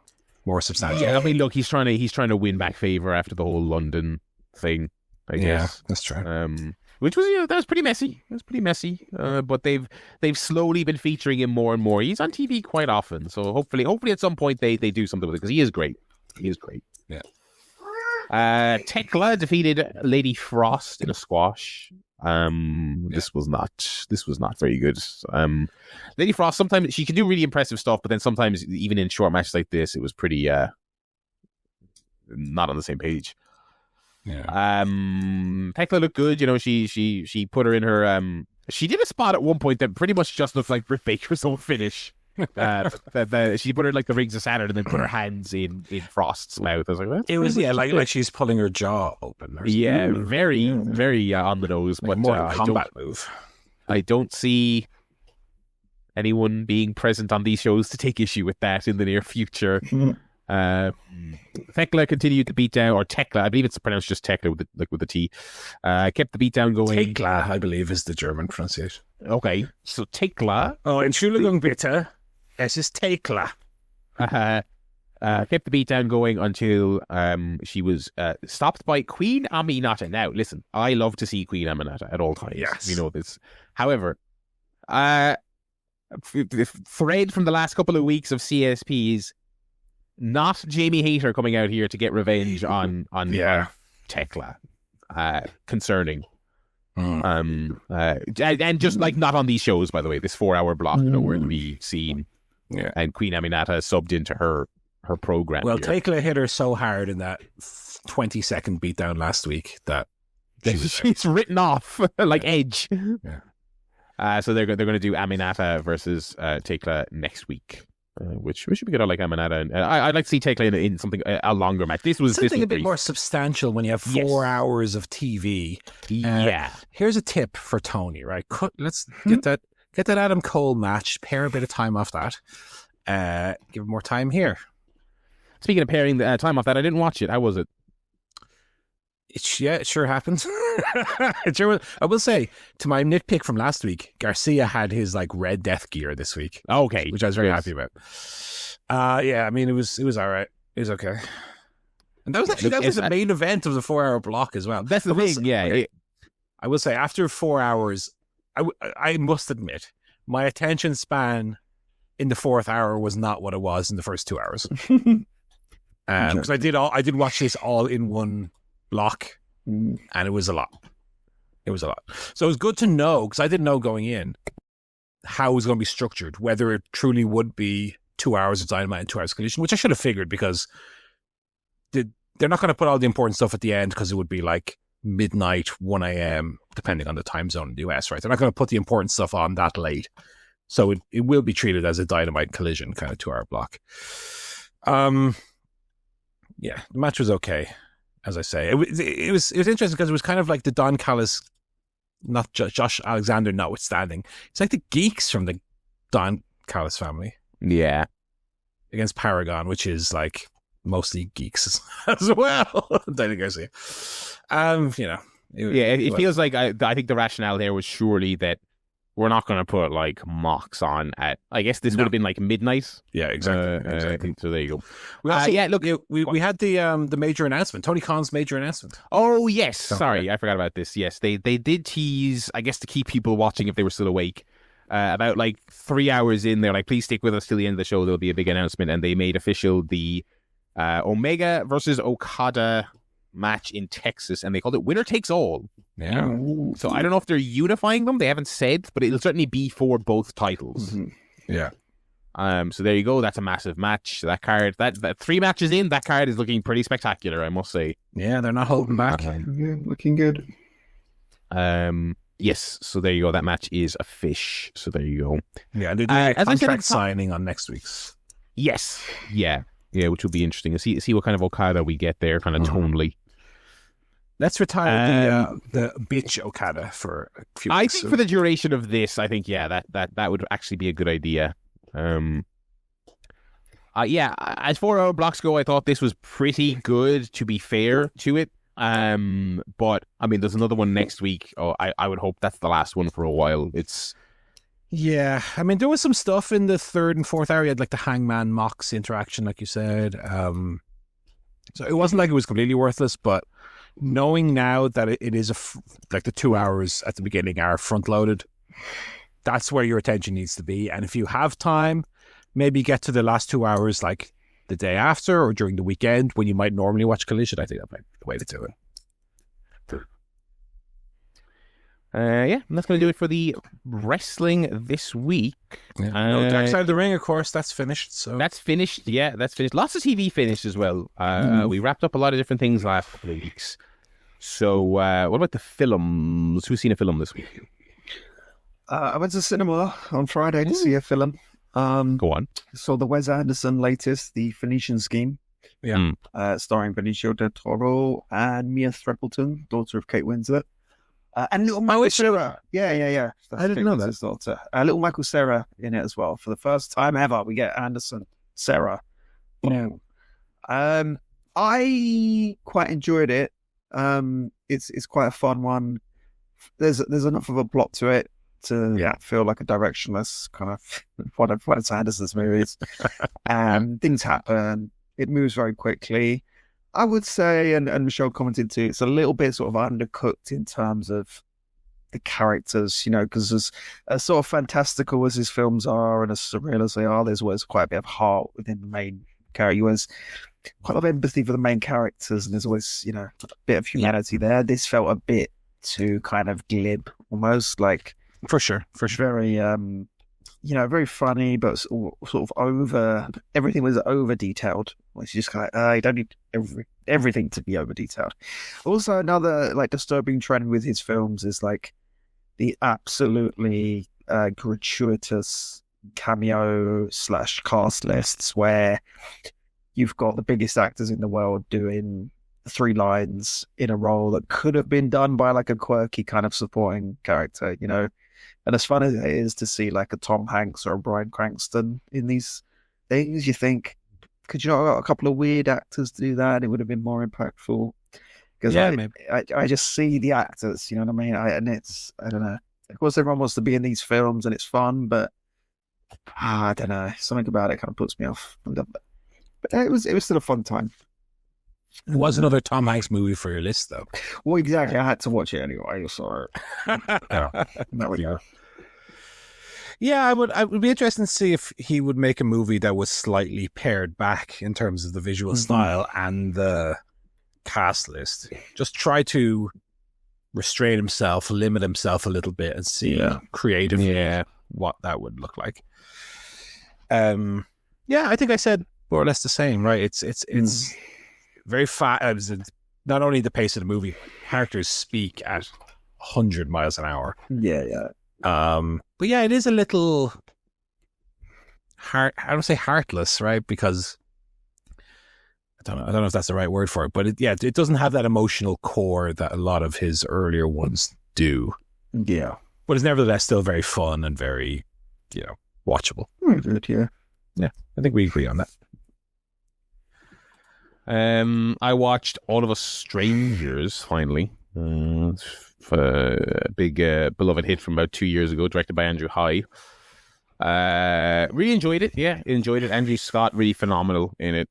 more substantial? Yeah, I mean, look, he's trying to win back favor after the whole London thing, I guess. Yeah, that's true. which was that was pretty messy. It was pretty messy, but they've slowly been featuring him more and more. He's on TV quite often, so hopefully at some point they do something with it because he is great. He is great. Yeah. Tekla defeated Lady Frost in a squash. This was not very good. Lady Frost, sometimes she can do really impressive stuff, but then sometimes even in short matches like this, it was pretty not on the same page. Yeah. Tekla looked good. She put her in her she did a spot at one point that pretty much just looked like Britt Baker's own finish. She put her like the rings of Saturn and then put her hands in Frost's mouth. I was like, it was like she's pulling her jaw open. Yeah, very on the nose, like but more a combat move. I don't see anyone being present on these shows to take issue with that in the near future. Tekla continued to beat down, or Tekla, I believe it's pronounced just Tekla with the T. Kept the beat down going. Tekla, I believe, is the German pronunciation. Okay, so Tekla. Oh, Entschuldigung bitte. Es ist Tekla. Kept the beat down going until she was stopped by Queen Aminata. Now, listen, I love to see Queen Aminata at all times. Yes. You know this. However, the thread from the last couple of weeks of CSPs, not Jamie Hayter coming out here to get revenge on Tekla. Concerning. And just like not on these shows, by the way, this 4-hour block, where to be seen. Yeah. And Queen Aminata subbed into her program. Well, here. Tekla hit her so hard in that 20-second beatdown last week that she's written off like Edge. Yeah. So they're going to do Aminata versus Tekla next week, which should be good. I like Aminata, and I'd like to see Tekla in something a longer match. This was a bit brief. more substantial when you have 4 hours of TV. Yeah. Here's a tip for Tony. Right, let's get that Adam Cole match. Pair a bit of time off that. Give him more time here. Speaking of pairing the time off that, I didn't watch it. How was it? It sure happens. It sure was. I will say, to my nitpick from last week, Garcia had his like Red Death gear this week. Okay, which I was very happy about. Yeah, I mean it was all right. It was okay. And that was the main event of the 4-hour block as well. That's the thing. Yeah, I will say after 4 hours, I must admit my attention span in the 4th hour was not what it was in the first 2 hours. Because I did watch this all in one block, and it was a lot. So it was good to know, because I didn't know going in how it was going to be structured, whether it truly would be 2 hours of Dynamite and 2 hours of Collision, which I should have figured, because they're not going to put all the important stuff at the end, because it would be like midnight, 1 a.m., depending on the time zone in the US, right? They're not going to put the important stuff on that late. So it will be treated as a Dynamite Collision kind of 2-hour block. Yeah, the match was okay, as I say. It was interesting because it was kind of like the Don Callis, not Josh Alexander notwithstanding. It's like the geeks from the Don Callis family. Yeah. Against Paragon, which is like mostly geeks as well. Daniel Garcia. It feels like I think the rationale there was surely that we're not going to put like mocks on at, I guess this would have been like midnight. Yeah, exactly. So there you go. We had the major announcement, Tony Khan's major announcement. Oh yes, sorry, I forgot about this. Yes, they did tease, I guess, to keep people watching if they were still awake. About like 3 hours in, they're like, please stick with us till the end of the show. There'll be a big announcement, and they made official the Omega versus Okada match in Texas, and they called it Winner Takes All. Yeah. So I don't know if they're unifying them. They haven't said, but it'll certainly be for both titles. Mm-hmm. Yeah. So there you go. That's a massive match. That card, that 3 matches in, that card is looking pretty spectacular, I must say. Yeah, they're not holding back. Yeah, looking good. Yes. So there you go. That match is a fish. So there you go. Yeah, and they're doing contract signing on next week's. Yes. Yeah. Yeah, which will be interesting. See what kind of Okada we get there, kind of tonally. Let's retire the bitch Okada for a few weeks. I think for the duration of this, I think, that would actually be a good idea. As 4-hour blocks go, I thought this was pretty good, to be fair to it. But, I mean, there's another one next week. Oh, I would hope that's the last one for a while. Yeah, I mean, there was some stuff in the 3rd and 4th hour. You had like the Hangman Mox interaction, like you said. So it wasn't like it was completely worthless, but knowing now that it is like the 2 hours at the beginning are front loaded, that's where your attention needs to be. And if you have time, maybe get to the last 2 hours like the day after or during the weekend when you might normally watch Collision. I think that might be the way to do it. And that's going to do it for the wrestling this week. No Dark Side of the Ring, of course, that's finished. So that's finished. Yeah, that's finished. Lots of TV finished as well. We wrapped up a lot of different things last couple of weeks. So what about the films? Who's seen a film this week? I went to cinema on Friday to see a film. Go on. Saw the Wes Anderson latest, The Phoenician Scheme. Yeah. Starring Benicio del Toro and Mia Threppleton, daughter of Kate Winslet. And little Michael Cera. Yeah. That's I didn't know that. His daughter. Little Michael Cera in it as well. For the first time ever, we get Anderson, Cera. I quite enjoyed it. It's quite a fun one. There's enough of a plot to it to feel like a directionless kind of one of Anderson's movies. Things happen. It moves very quickly. I would say, and Michelle commented too, it's a little bit sort of undercooked in terms of the characters, because as sort of fantastical as his films are and as surreal as they are, there's always quite a bit of heart within the main character. There's quite a lot of empathy for the main characters, and there's always, a bit of humanity there. This felt a bit too kind of glib, almost like for sure, very very funny, but sort of over. Everything was over detailed. It's just kind of you don't need everything to be over detailed. Also, another like disturbing trend with his films is like the absolutely gratuitous cameo / cast lists where you've got the biggest actors in the world doing 3 lines in a role that could have been done by like a quirky kind of supporting character, And as fun as it is to see like a Tom Hanks or a Bryan Cranston in these things, you think, could you not have got a couple of weird actors to do that? It would have been more impactful. Because I just see the actors, you know what I mean? I don't know. Of course, everyone wants to be in these films and it's fun, but I don't know. Something about it kind of puts me off. But it was still a fun time. It was another Tom Hanks movie for your list, though. Well, exactly. I had to watch it anyway, so there we go. Yeah, I would be interested to see if he would make a movie that was slightly pared back in terms of the visual style and the cast list. Just try to restrain himself, limit himself a little bit, and see creatively what that would look like. I think I said more or less the same, right? It's very fast. Not only the pace of the movie, characters speak at 100 miles an hour. Yeah. But yeah, it is a little I don't say heartless, right? Because I don't know if that's the right word for it, but it doesn't have that emotional core that a lot of his earlier ones do. Yeah. But it's nevertheless still very fun and very, watchable. Good, yeah. Yeah, I think we agree on that. I watched All of Us Strangers finally. A big beloved hit from about 2 years ago, directed by Andrew High. Really enjoyed it. Yeah, enjoyed it. Andrew Scott, really phenomenal in it.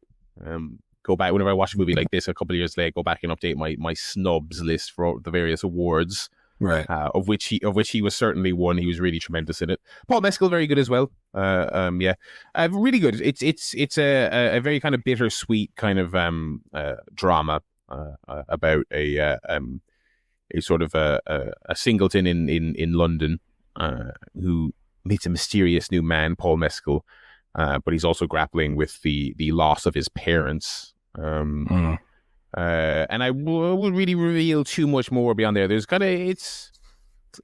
Go back whenever I watch a movie like this a couple of years later. Go back and update my snubs list for the various awards. Right. Of which he was certainly one. He was really tremendous in it. Paul Mescal, very good as well. Really good. It's a very kind of bittersweet kind of drama about a sort of a singleton in London who meets a mysterious new man, Paul Mescal, but he's also grappling with the loss of his parents. And I won't really reveal too much more beyond there. There's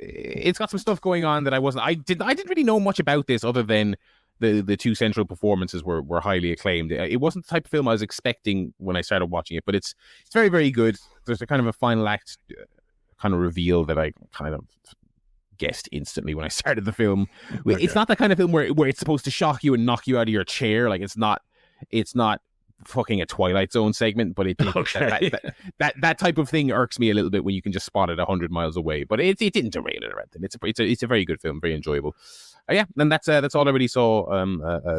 it's got some stuff going on that I didn't really know much about this other than the 2 central performances were highly acclaimed. It wasn't the type of film I was expecting when I started watching it, but it's very, very good. There's a kind of a final act kind of reveal that I kind of guessed instantly when I started the film. Okay. It's not the kind of film where it's supposed to shock you and knock you out of your chair. Like it's not fucking a Twilight Zone segment, but that type of thing irks me a little bit when you can just spot it 100 miles away. But it didn't derail it or anything. It's a very good film, very enjoyable. And that's all I really saw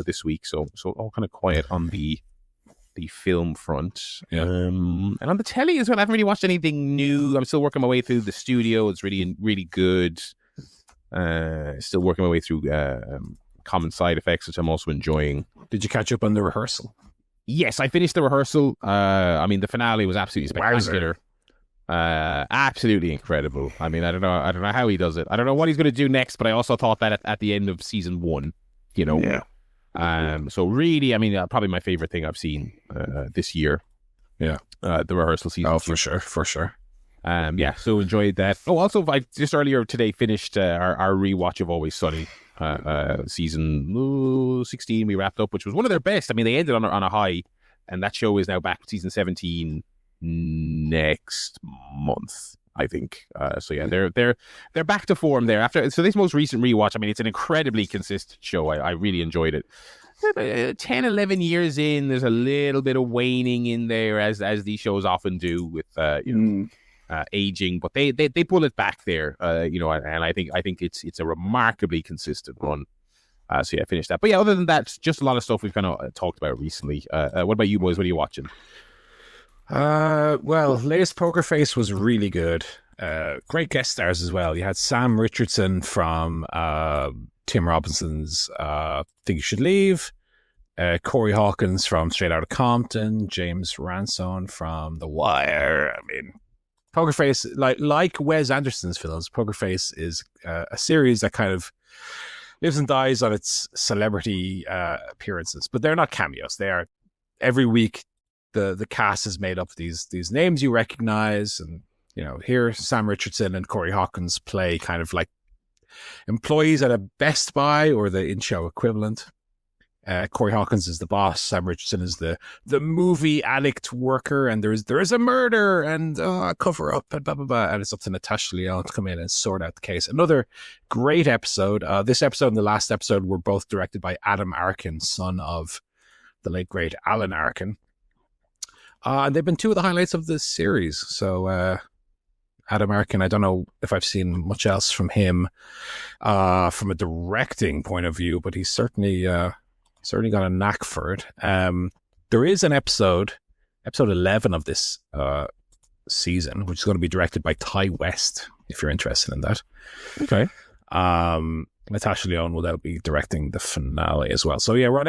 this week. So all kind of quiet on the the film front. Yeah. And on the telly as well, I haven't really watched anything new. I'm still working my way through The Studio. It's really, really good. Still working my way through Common Side Effects, which I'm also enjoying. Did you catch up on The Rehearsal? Yes, I finished The Rehearsal. I mean, the finale was absolutely spectacular. Absolutely incredible. I mean, I don't know how he does it. I don't know what he's going to do next, but I also thought that at the end of season 1, you know. Yeah. So really, I mean, probably my favorite thing I've seen this year. Yeah. The Rehearsal season. Oh, for sure. Yeah, so enjoyed that. Oh, also, I just earlier today finished our rewatch of Always Sunny, season 16 we wrapped up, which was one of their best. I mean, they ended on a high, and that show is now back with season 17 next month, I think. So yeah, they're back to form there after. So this most recent rewatch, I mean, it's an incredibly consistent show. I really enjoyed it. 10, 11 years in, there's a little bit of waning in there, as these shows often do with aging, but they pull it back there, and I think it's a remarkably consistent run. So yeah, I finished that. But yeah, other than that, just a lot of stuff we've kind of talked about recently. What about you boys? What are you watching? Well, latest Poker Face was really good. Great guest stars as well. You had Sam Richardson from Tim Robinson's Think You Should Leave, Corey Hawkins from Straight Outta Compton, James Ransone from The Wire. I mean, Poker Face, like Wes Anderson's films, Poker Face is a series that kind of lives and dies on its celebrity appearances, but they're not cameos. They are every week. The cast is made up of these names you recognize, and here Sam Richardson and Corey Hawkins play kind of like employees at a Best Buy or the in-show equivalent. Corey Hawkins is the boss. Sam Richardson is the movie addict worker, and there is a murder and cover up and blah blah blah, and it's up to Natasha Lyonne to come in and sort out the case. Another great episode. This episode and the last episode were both directed by Adam Arkin, son of the late great Alan Arkin. And they've been two of the highlights of this series. So Adam Arkin, I don't know if I've seen much else from him from a directing point of view, but he's certainly got a knack for it. There is an episode 11 of this season, which is going to be directed by Ty West, if you're interested in that. Okay. Natasha Lyonne will now be directing the finale as well. So yeah, we're on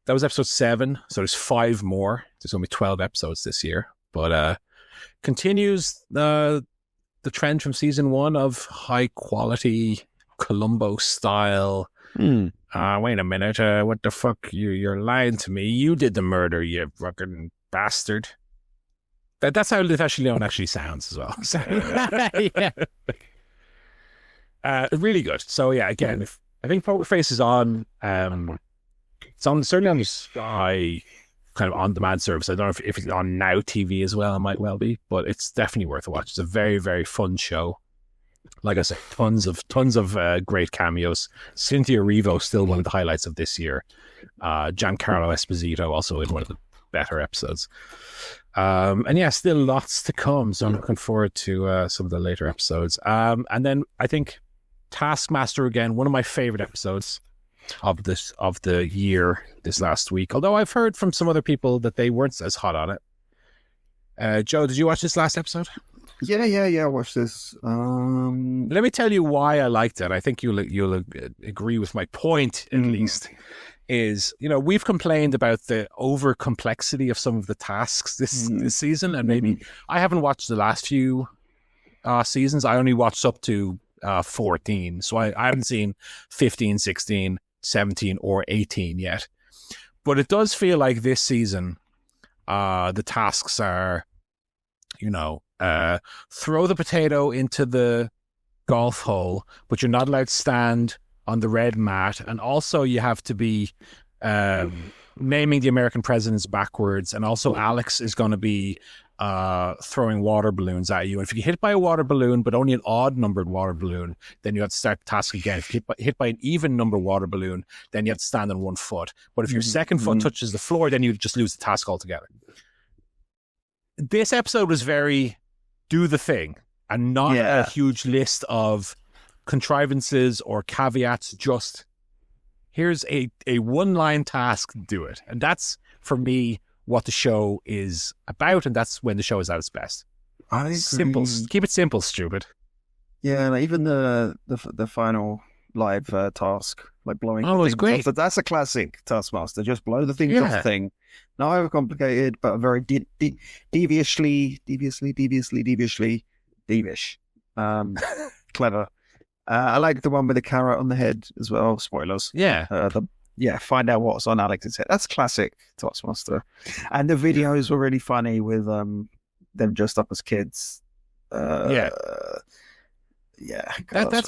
that was episode 7. So there's 5 more. There's going to be 12 episodes this year, but continues the trend from season 1 of high quality Columbo style. Wait a minute. What the fuck? You're lying to me. You did the murder, you fucking bastard. That's how Natasha Lyonne actually sounds as well. Yeah. Really good. So yeah, again, I think Poker Face is on. It's on certainly on the Sky kind of on-demand service. I don't know if it's on Now TV as well. It might well be, but it's definitely worth a watch. It's a very, very fun show. Like I said, tons of great cameos. Cynthia Erivo still one of the highlights of this year. Giancarlo Esposito also in one of the better episodes. And yeah, still lots to come. So I'm looking forward to some of the later episodes. And then I think Taskmaster again, one of my favorite episodes of the year this last week. Although I've heard from some other people that they weren't as hot on it. Joe, did you watch this last episode? Yeah, I watched this. Let me tell you why I liked it. I think you'll agree with my point, at least. Is, we've complained about the over complexity of some of the tasks this season, and maybe I haven't watched the last few seasons. I only watched up to 14, so I haven't seen 15, 16, 17, or 18 yet. But it does feel like this season, the tasks are, throw the potato into the golf hole, but you're not allowed to stand on the red mat, and also you have to be naming the American presidents backwards, and also Alex is going to be throwing water balloons at you, and if you get hit by a water balloon but only an odd numbered water balloon, then you have to start the task again. If you get hit by an even number water balloon, then you have to stand on one foot, but if your second foot touches the floor, then you just lose the task altogether. This episode was very do the thing and not a huge list of contrivances or caveats, just here's a one-line task, do it. And that's, for me, what the show is about, and that's when the show is at its best. I agree. Simple. Keep it simple, stupid. Yeah, like even the final live task, like blowing. Oh, it's things great. off, that's a classic Taskmaster. Just blow the things off the thing. Not overcomplicated, but very deviously. Clever. I like the one with the carrot on the head as well. Spoilers. Yeah. Find out what's on Alex's head. That's classic Taskmaster. And the videos were really funny with them dressed up as kids. That's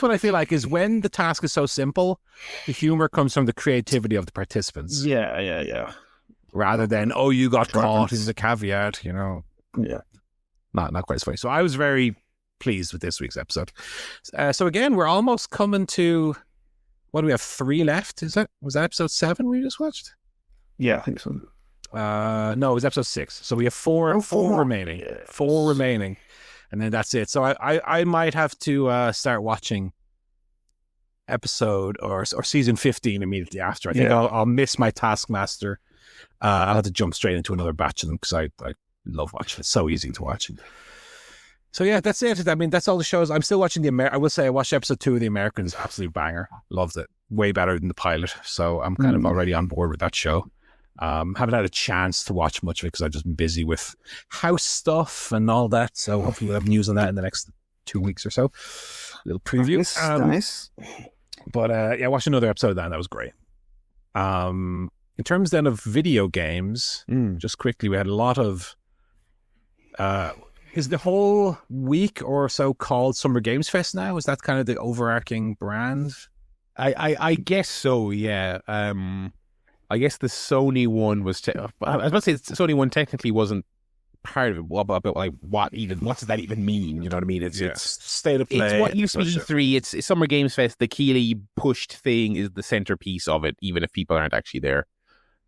what I feel like is when the task is so simple, the humor comes from the creativity of the participants. Yeah. Rather than, you got caught in the caveat, you know. Yeah. Not quite as funny. So I was very pleased with this week's episode. So again, we're almost coming to, what do we have, 3 left? Was that episode 7 we just watched? Yeah, I think so. No, it was episode 6. So we have four remaining. Yes. 4 remaining. And then that's it. So I might have to start watching episode or season 15 immediately after. I think I'll miss my Taskmaster. I'll have to jump straight into another batch of them because I love watching it. It's so easy to watch. So yeah, that's it. I mean, that's all the shows. I'm still watching I will say I watched episode 2 of The Americans. Absolute banger. Loved it. Way better than the pilot. So I'm kind of already on board with that show. Haven't had a chance to watch much of it because I've just been busy with house stuff and all that. So hopefully we'll have news on that in the next 2 weeks or so. A little preview. Nice. But I watched another episode of that and that was great. In terms then of video games, just quickly, we had a lot of... is the whole week or so called Summer Games Fest now? Is that kind of the overarching brand? I guess so, yeah. I guess the Sony one was... I was about to say the Sony one technically wasn't part of it. What does that even mean? You know what I mean? It's state of play. It's what used to be E3. It's Summer Games Fest. The Keighley pushed thing is the centerpiece of it, even if people aren't actually there.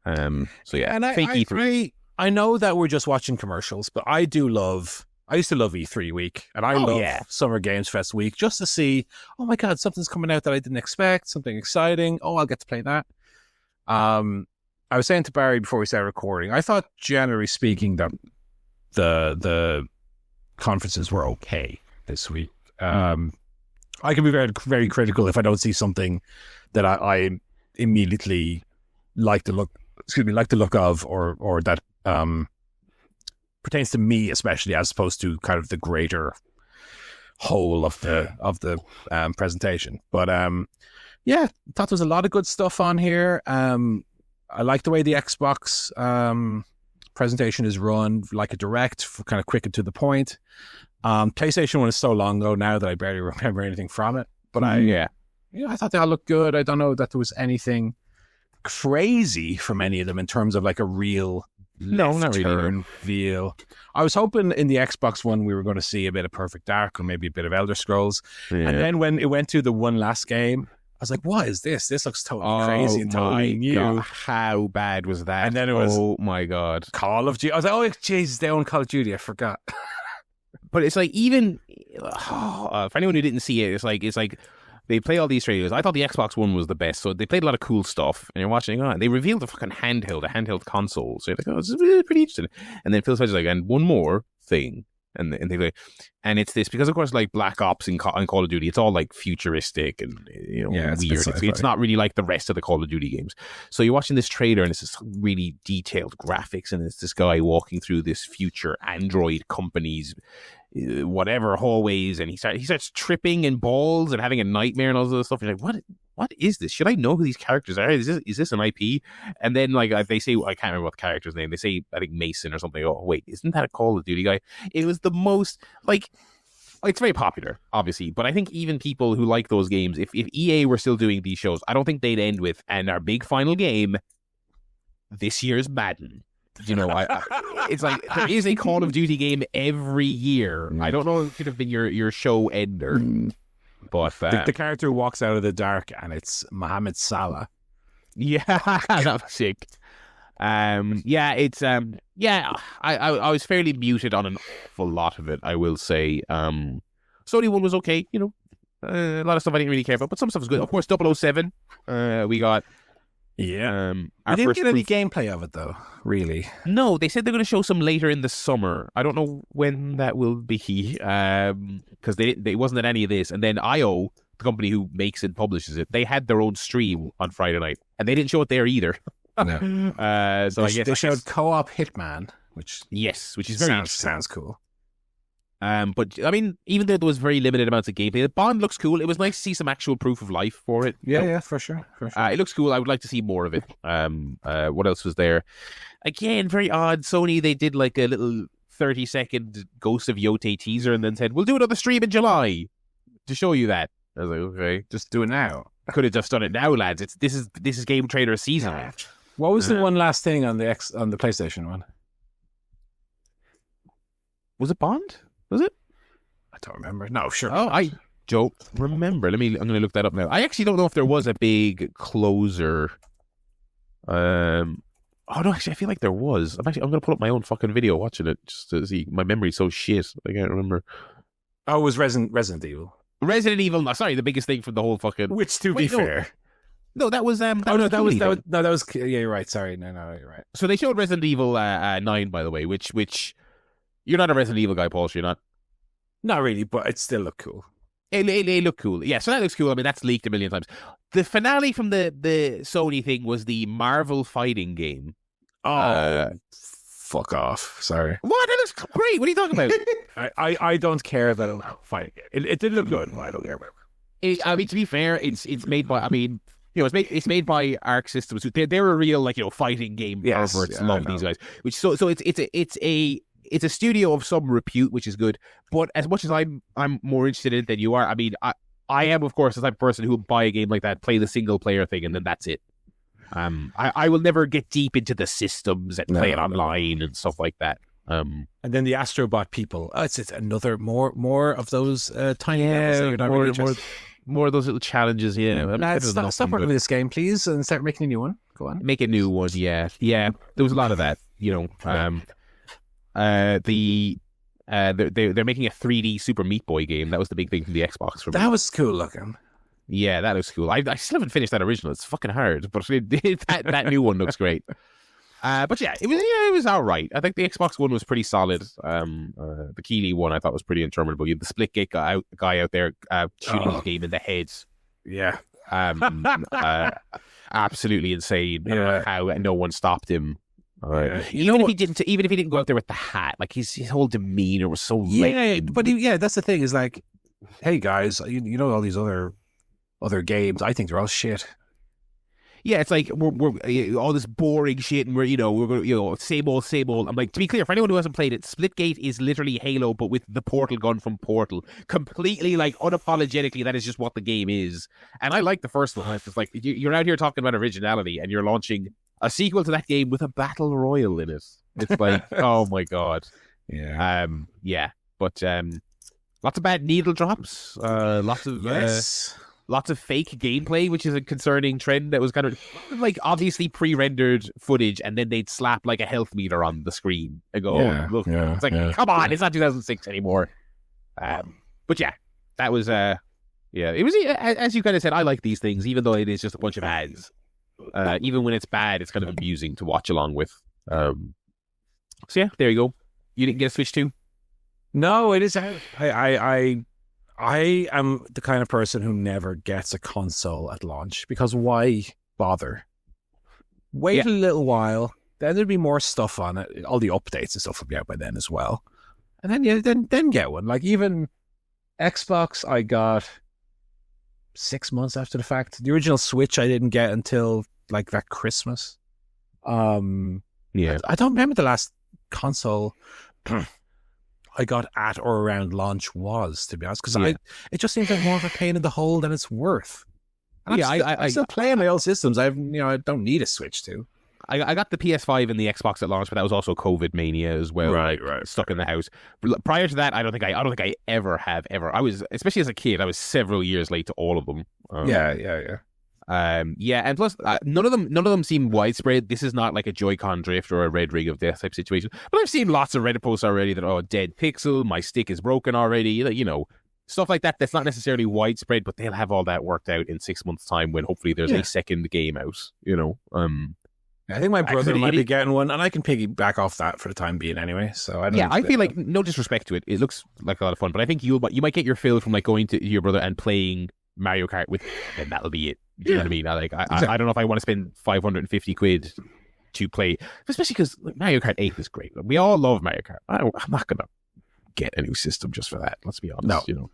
So yeah, and fake E3. I know that we're just watching commercials, but I used to love E3 week, and I love Summer Games Fest week just to see, oh my God, something's coming out that I didn't expect, something exciting. Oh, I'll get to play that. I was saying to Barry before we started recording, I thought generally speaking that the conferences were okay this week. I can be very, very critical if I don't see something that I immediately like the look of, or that pertains to me especially, as opposed to kind of the greater whole of the presentation. But I thought there was a lot of good stuff on here. I like the way the Xbox presentation is run, like a direct, kind of quick and to the point. PlayStation one is so long ago now that I barely remember anything from it. But I thought they all looked good. I don't know that there was anything crazy from any of them in terms of like a real turn feel. I was hoping in the Xbox one we were going to see a bit of Perfect Dark or maybe a bit of Elder Scrolls. And then when it went to the one last game, I was like, what is this? This looks totally crazy and totally new. God, how bad was that? And then it was, oh my God, Call of Duty. I was like, oh Jesus, they own Call of Duty. I forgot. But it's like, even for anyone who didn't see it, it's like they play all these trailers. I thought the Xbox One was the best, so they played a lot of cool stuff. And you're watching, and they revealed the fucking handheld console. So you're like, oh, this is really pretty interesting. And then Phil Spencer's like, and one more thing. And they like, and it's this because of course, like Black Ops and Call of Duty, it's all like futuristic and weird. It's not really like the rest of the Call of Duty games. So you're watching this trailer and it's this really detailed graphics, and it's this guy walking through this future Android company's whatever hallways, and he starts tripping and balls and having a nightmare and all this other stuff. You're like, what is this? Should I know who these characters are? Is this an IP? And then like they say, I can't remember what the character's name. They say, I think Mason or something. Oh wait, isn't that a Call of Duty guy? It was the most like, it's very popular, obviously, but I think even people who like those games, if EA were still doing these shows, I don't think they'd end with, and our big final game this year's Madden. It's like there is a Call of Duty game every year. I don't know if it could have been your show ender, but the character who walks out of the dark and it's Mohamed Salah. Yeah, that was sick. I was fairly muted on an awful lot of it, I will say. Sony one was okay, a lot of stuff I didn't really care about, but some stuff was good. Of course, 007. We got Yeah. I Our didn't first get any proof- gameplay of it, though, really. No, they said they're going to show some later in the summer. I don't know when that will be, because they wasn't at any of this. And then IO, the company who makes and publishes it, they had their own stream on Friday night, and they didn't show it there either. No. So I guess they showed co-op Hitman, which is very interesting. sounds cool. But I mean, even though there was very limited amounts of gameplay, the Bond looks cool. It was nice to see some actual proof of life for it. Yeah, for sure. It looks cool. I would like to see more of it. What else was there? Again, very odd. Sony, they did like a little 30-second Ghost of Yote teaser and then said, we'll do another stream in July to show you that. I was like, okay, Just do it now. could have just done it now, lads. This is Game Trader season. What was the one last thing on the PlayStation one? Was it Bond? Was it? I don't remember. No, sure. Oh, I don't remember. I'm going to look that up now. I actually don't know if there was a big closer. Oh no, actually, I feel like there was. I'm going to put up my own fucking video watching it just to see. My memory's so shit. I can't remember. Oh, it was Resident Evil. Resident Evil. No, sorry, the biggest thing from the whole fucking. Which, to be fair, no, that was. that was. Yeah, you're right. Sorry, no, you're right. So they showed Resident Evil 9, by the way, which you're not a Resident Evil guy, Paul. So you're not. Not really, but it still looked cool. It looked cool. Yeah, so that looks cool. I mean, that's leaked a million times. The finale from the Sony thing was the Marvel fighting game. Fuck off. Sorry. What? That looks great. What are you talking about? I don't care about fighting. It did look good. I don't care about it. I mean, to be fair, it's made by. I mean, it's made by Arc Systems. They're a real fighting game perverts. Love these guys. Which so it's a studio of some repute, which is good. But as much as I'm more interested in it than you are, I mean, I am, of course, the type of person who will buy a game like that, play the single player thing, and then that's it. I will never get deep into the systems and play it online and stuff like that. And then the Astrobot people. Oh, it's another more of those tiny more of those little challenges. Yeah, stop working with this game, please, and start making a new one. Go on, make a new one. Yeah. There was a lot of that. They're making a 3D Super Meat Boy game. That was the big thing from the Xbox. For me. That was cool looking. Yeah, that looks cool. I still haven't finished that original. It's fucking hard, but that new one looks great. But yeah, it was all right. I think the Xbox One was pretty solid. The Keighley one I thought was pretty interminable. You had the Splitgate guy out there shooting the game in the head. Yeah. Absolutely insane. How no one stopped him. Even if he didn't go out there with the hat, like his whole demeanor was so but that's the thing is like, hey guys, you know all these other games, I think they're all shit. Yeah, it's like we're all this boring shit, and we're going same old. I'm like, to be clear, for anyone who hasn't played it, Splitgate is literally Halo, but with the portal gun from Portal. Completely, like, unapologetically, that is just what the game is. And I like the first one. It's like you're out here talking about originality, and you're launching a sequel to that game with a battle royal in it. It's like, oh my god. Yeah. But lots of bad needle drops. Lots of fake gameplay, which is a concerning trend that was kind of like obviously pre-rendered footage, and then they'd slap like a health meter on the screen and go, look. It's like, come on, it's not 2006 anymore. But yeah, that was, it was, as you kind of said, I like these things, even though it is just a bunch of ads. Even when it's bad, it's kind of amusing to watch along with. So yeah, there you go. You didn't get a Switch 2? No, it is out. I am the kind of person who never gets a console at launch because why bother? Wait a little while, then there'll be more stuff on it. All the updates and stuff will be out by then as well, and then get one. Like even Xbox, I got 6 months after the fact. The original Switch I didn't get until like that Christmas. I don't remember the last console I got at or around launch was, to be honest, because it just seems like more of a pain in the hole than it's worth. And I'm still playing my old systems. I don't need a Switch to. I got the PS5 and the Xbox at launch, but that was also COVID mania as well. Right. Stuck in the house. Prior to that, I don't think I ever have. I was, especially as a kid, I was several years late to all of them. And plus, none of them seem widespread. This is not like a Joy-Con drift or a red ring of death type situation. But I've seen lots of Reddit posts already that dead pixel, my stick is broken already. stuff like that. That's not necessarily widespread, but they'll have all that worked out in 6 months' time when hopefully there's a second game out. I think my brother might be getting one, and I can piggyback off that for the time being anyway. So I feel like, no disrespect to it, it looks like a lot of fun, but I think you might get your fill from like going to your brother and playing Mario Kart with him, and that'll be it. You know what I mean? I don't know if I want to spend 550 quid to play, especially because Mario Kart 8 is great. We all love Mario Kart. I'm not gonna get a new system just for that. Let's be honest. No.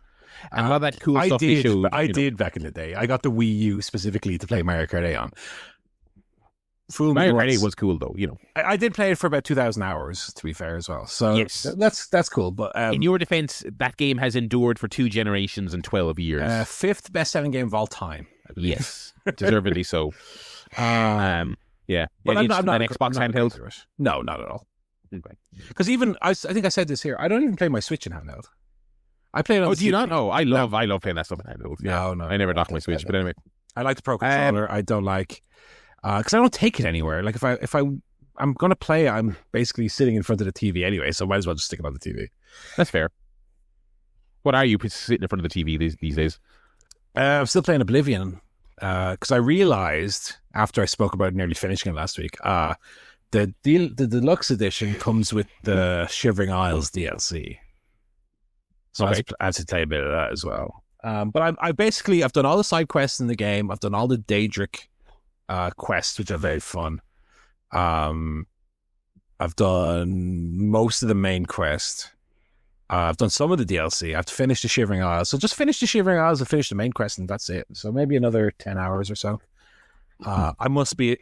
And a lot of that cool stuff they showed. I did back in the day. I got the Wii U specifically to play Mario Kart 8 on. Mario Kart 8 was cool though, I did play it for about 2,000 hours, to be fair as well. So yes, that's cool. But in your defense, that game has endured for 2 generations and 12 years. 5th best-selling game of all time. Yes, deservedly so. Yeah. But I'm not an Xbox handheld? No, not at all. Okay. Because even I think I said this here. I don't even play my Switch in handheld. I play it on. Oh, do you not? No, I love playing that stuff in handheld. No, I never knocked my Switch, but anyway, I like the Pro Controller. I don't like because I don't take it anywhere. Like if I'm gonna play, I'm basically sitting in front of the TV anyway, so I might as well just stick it on the TV. That's fair. What are you sitting in front of the TV these days? I'm still playing Oblivion because I realized after I spoke about nearly finishing it last week, the deluxe edition comes with the Shivering Isles DLC. So I had to play a bit of that as well. But I've done all the side quests in the game. I've done all the Daedric quests, which are very fun. I've done most of the main quest. I've done some of the DLC. I have to finish the Shivering Isles. So just finish the Shivering Isles and finish the main quest, and that's it. So maybe another 10 hours or so. I must be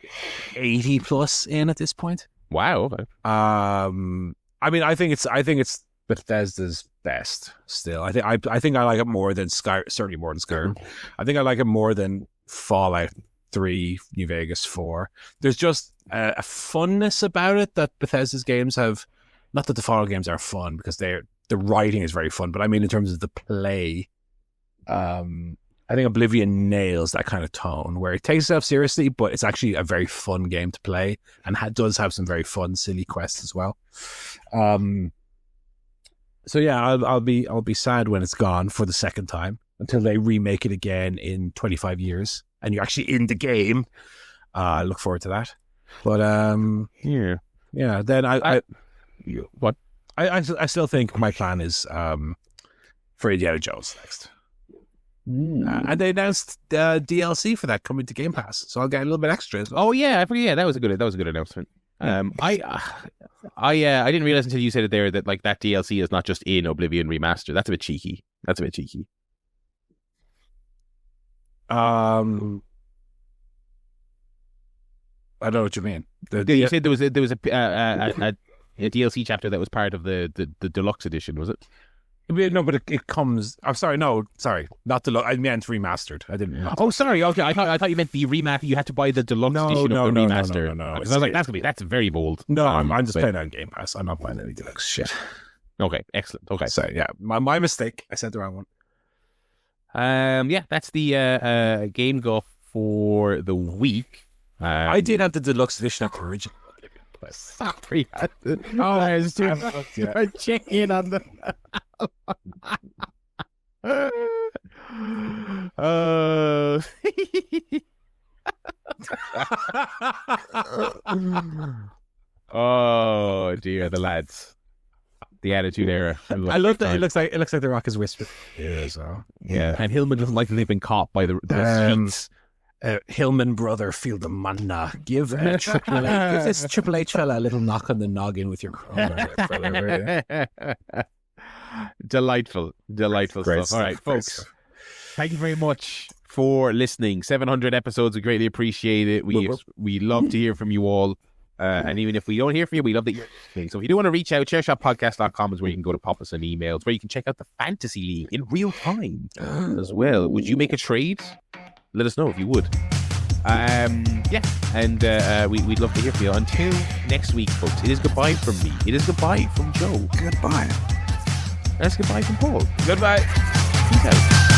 80 plus in at this point. Wow. Okay. I mean, I think it's Bethesda's best still. I think I like it more than Skyrim, certainly more than Skyrim. I think I like it more than Fallout 3, New Vegas 4. There's just a funness about it that Bethesda's games have. Not that the Fallout games are fun, because the writing is very fun, but I mean in terms of the play, I think Oblivion nails that kind of tone where it takes itself seriously, but it's actually a very fun game to play, and does have some very fun, silly quests as well. So yeah, I'll be sad when it's gone for the second time until they remake it again in 25 years and you're actually in the game. I look forward to that. But yeah. Then I still think my plan is for Indiana Jones next. And they announced DLC for that coming to Game Pass, so I'll get a little bit extra. Oh yeah, I forget. Yeah, that was a good announcement. I didn't realize until you said it there that like that DLC is not just in Oblivion Remastered. That's a bit cheeky. I don't know what you mean. You said there was a DLC chapter that was part of the deluxe edition, was it? No, but it comes. I'm sorry. No, sorry, not deluxe. I meant remastered. I didn't. Oh, sorry. Okay, I thought you meant the remaster. You had to buy the deluxe edition of the remaster. No. Because I was like, that's very bold. No, I'm just playing on Game Pass. I'm not buying any deluxe shit. Okay, excellent. Okay, so yeah, my mistake. I said the wrong one. Yeah, that's the game go for the week. I did have the deluxe edition of the original. Sorry. I was trying to check in on the. Oh dear, the lads, the Attitude Era. I love that. It looks like the Rock is whispering. Yeah, and Hillman doesn't like that they've been caught by the streets. Hillman brother, feel the mana. Give this Triple H fella a little knock on the noggin with your crowbar. Delightful stuff. All right, folks. Thank you very much for listening. 700 episodes. We greatly appreciate it. We love to hear from you all. And even if we don't hear from you, we love that you're listening. So if you do want to reach out, ChairShotPodcast.com is where you can go to pop us an email. It's where you can check out the Fantasy League in real time as well. Would you make a trade? Let us know if you would. Yeah, and we'd love to hear from you. Until next week, folks, it is goodbye from me. It is goodbye from Joe. Goodbye. That's goodbye from Paul. Goodbye. Peace out.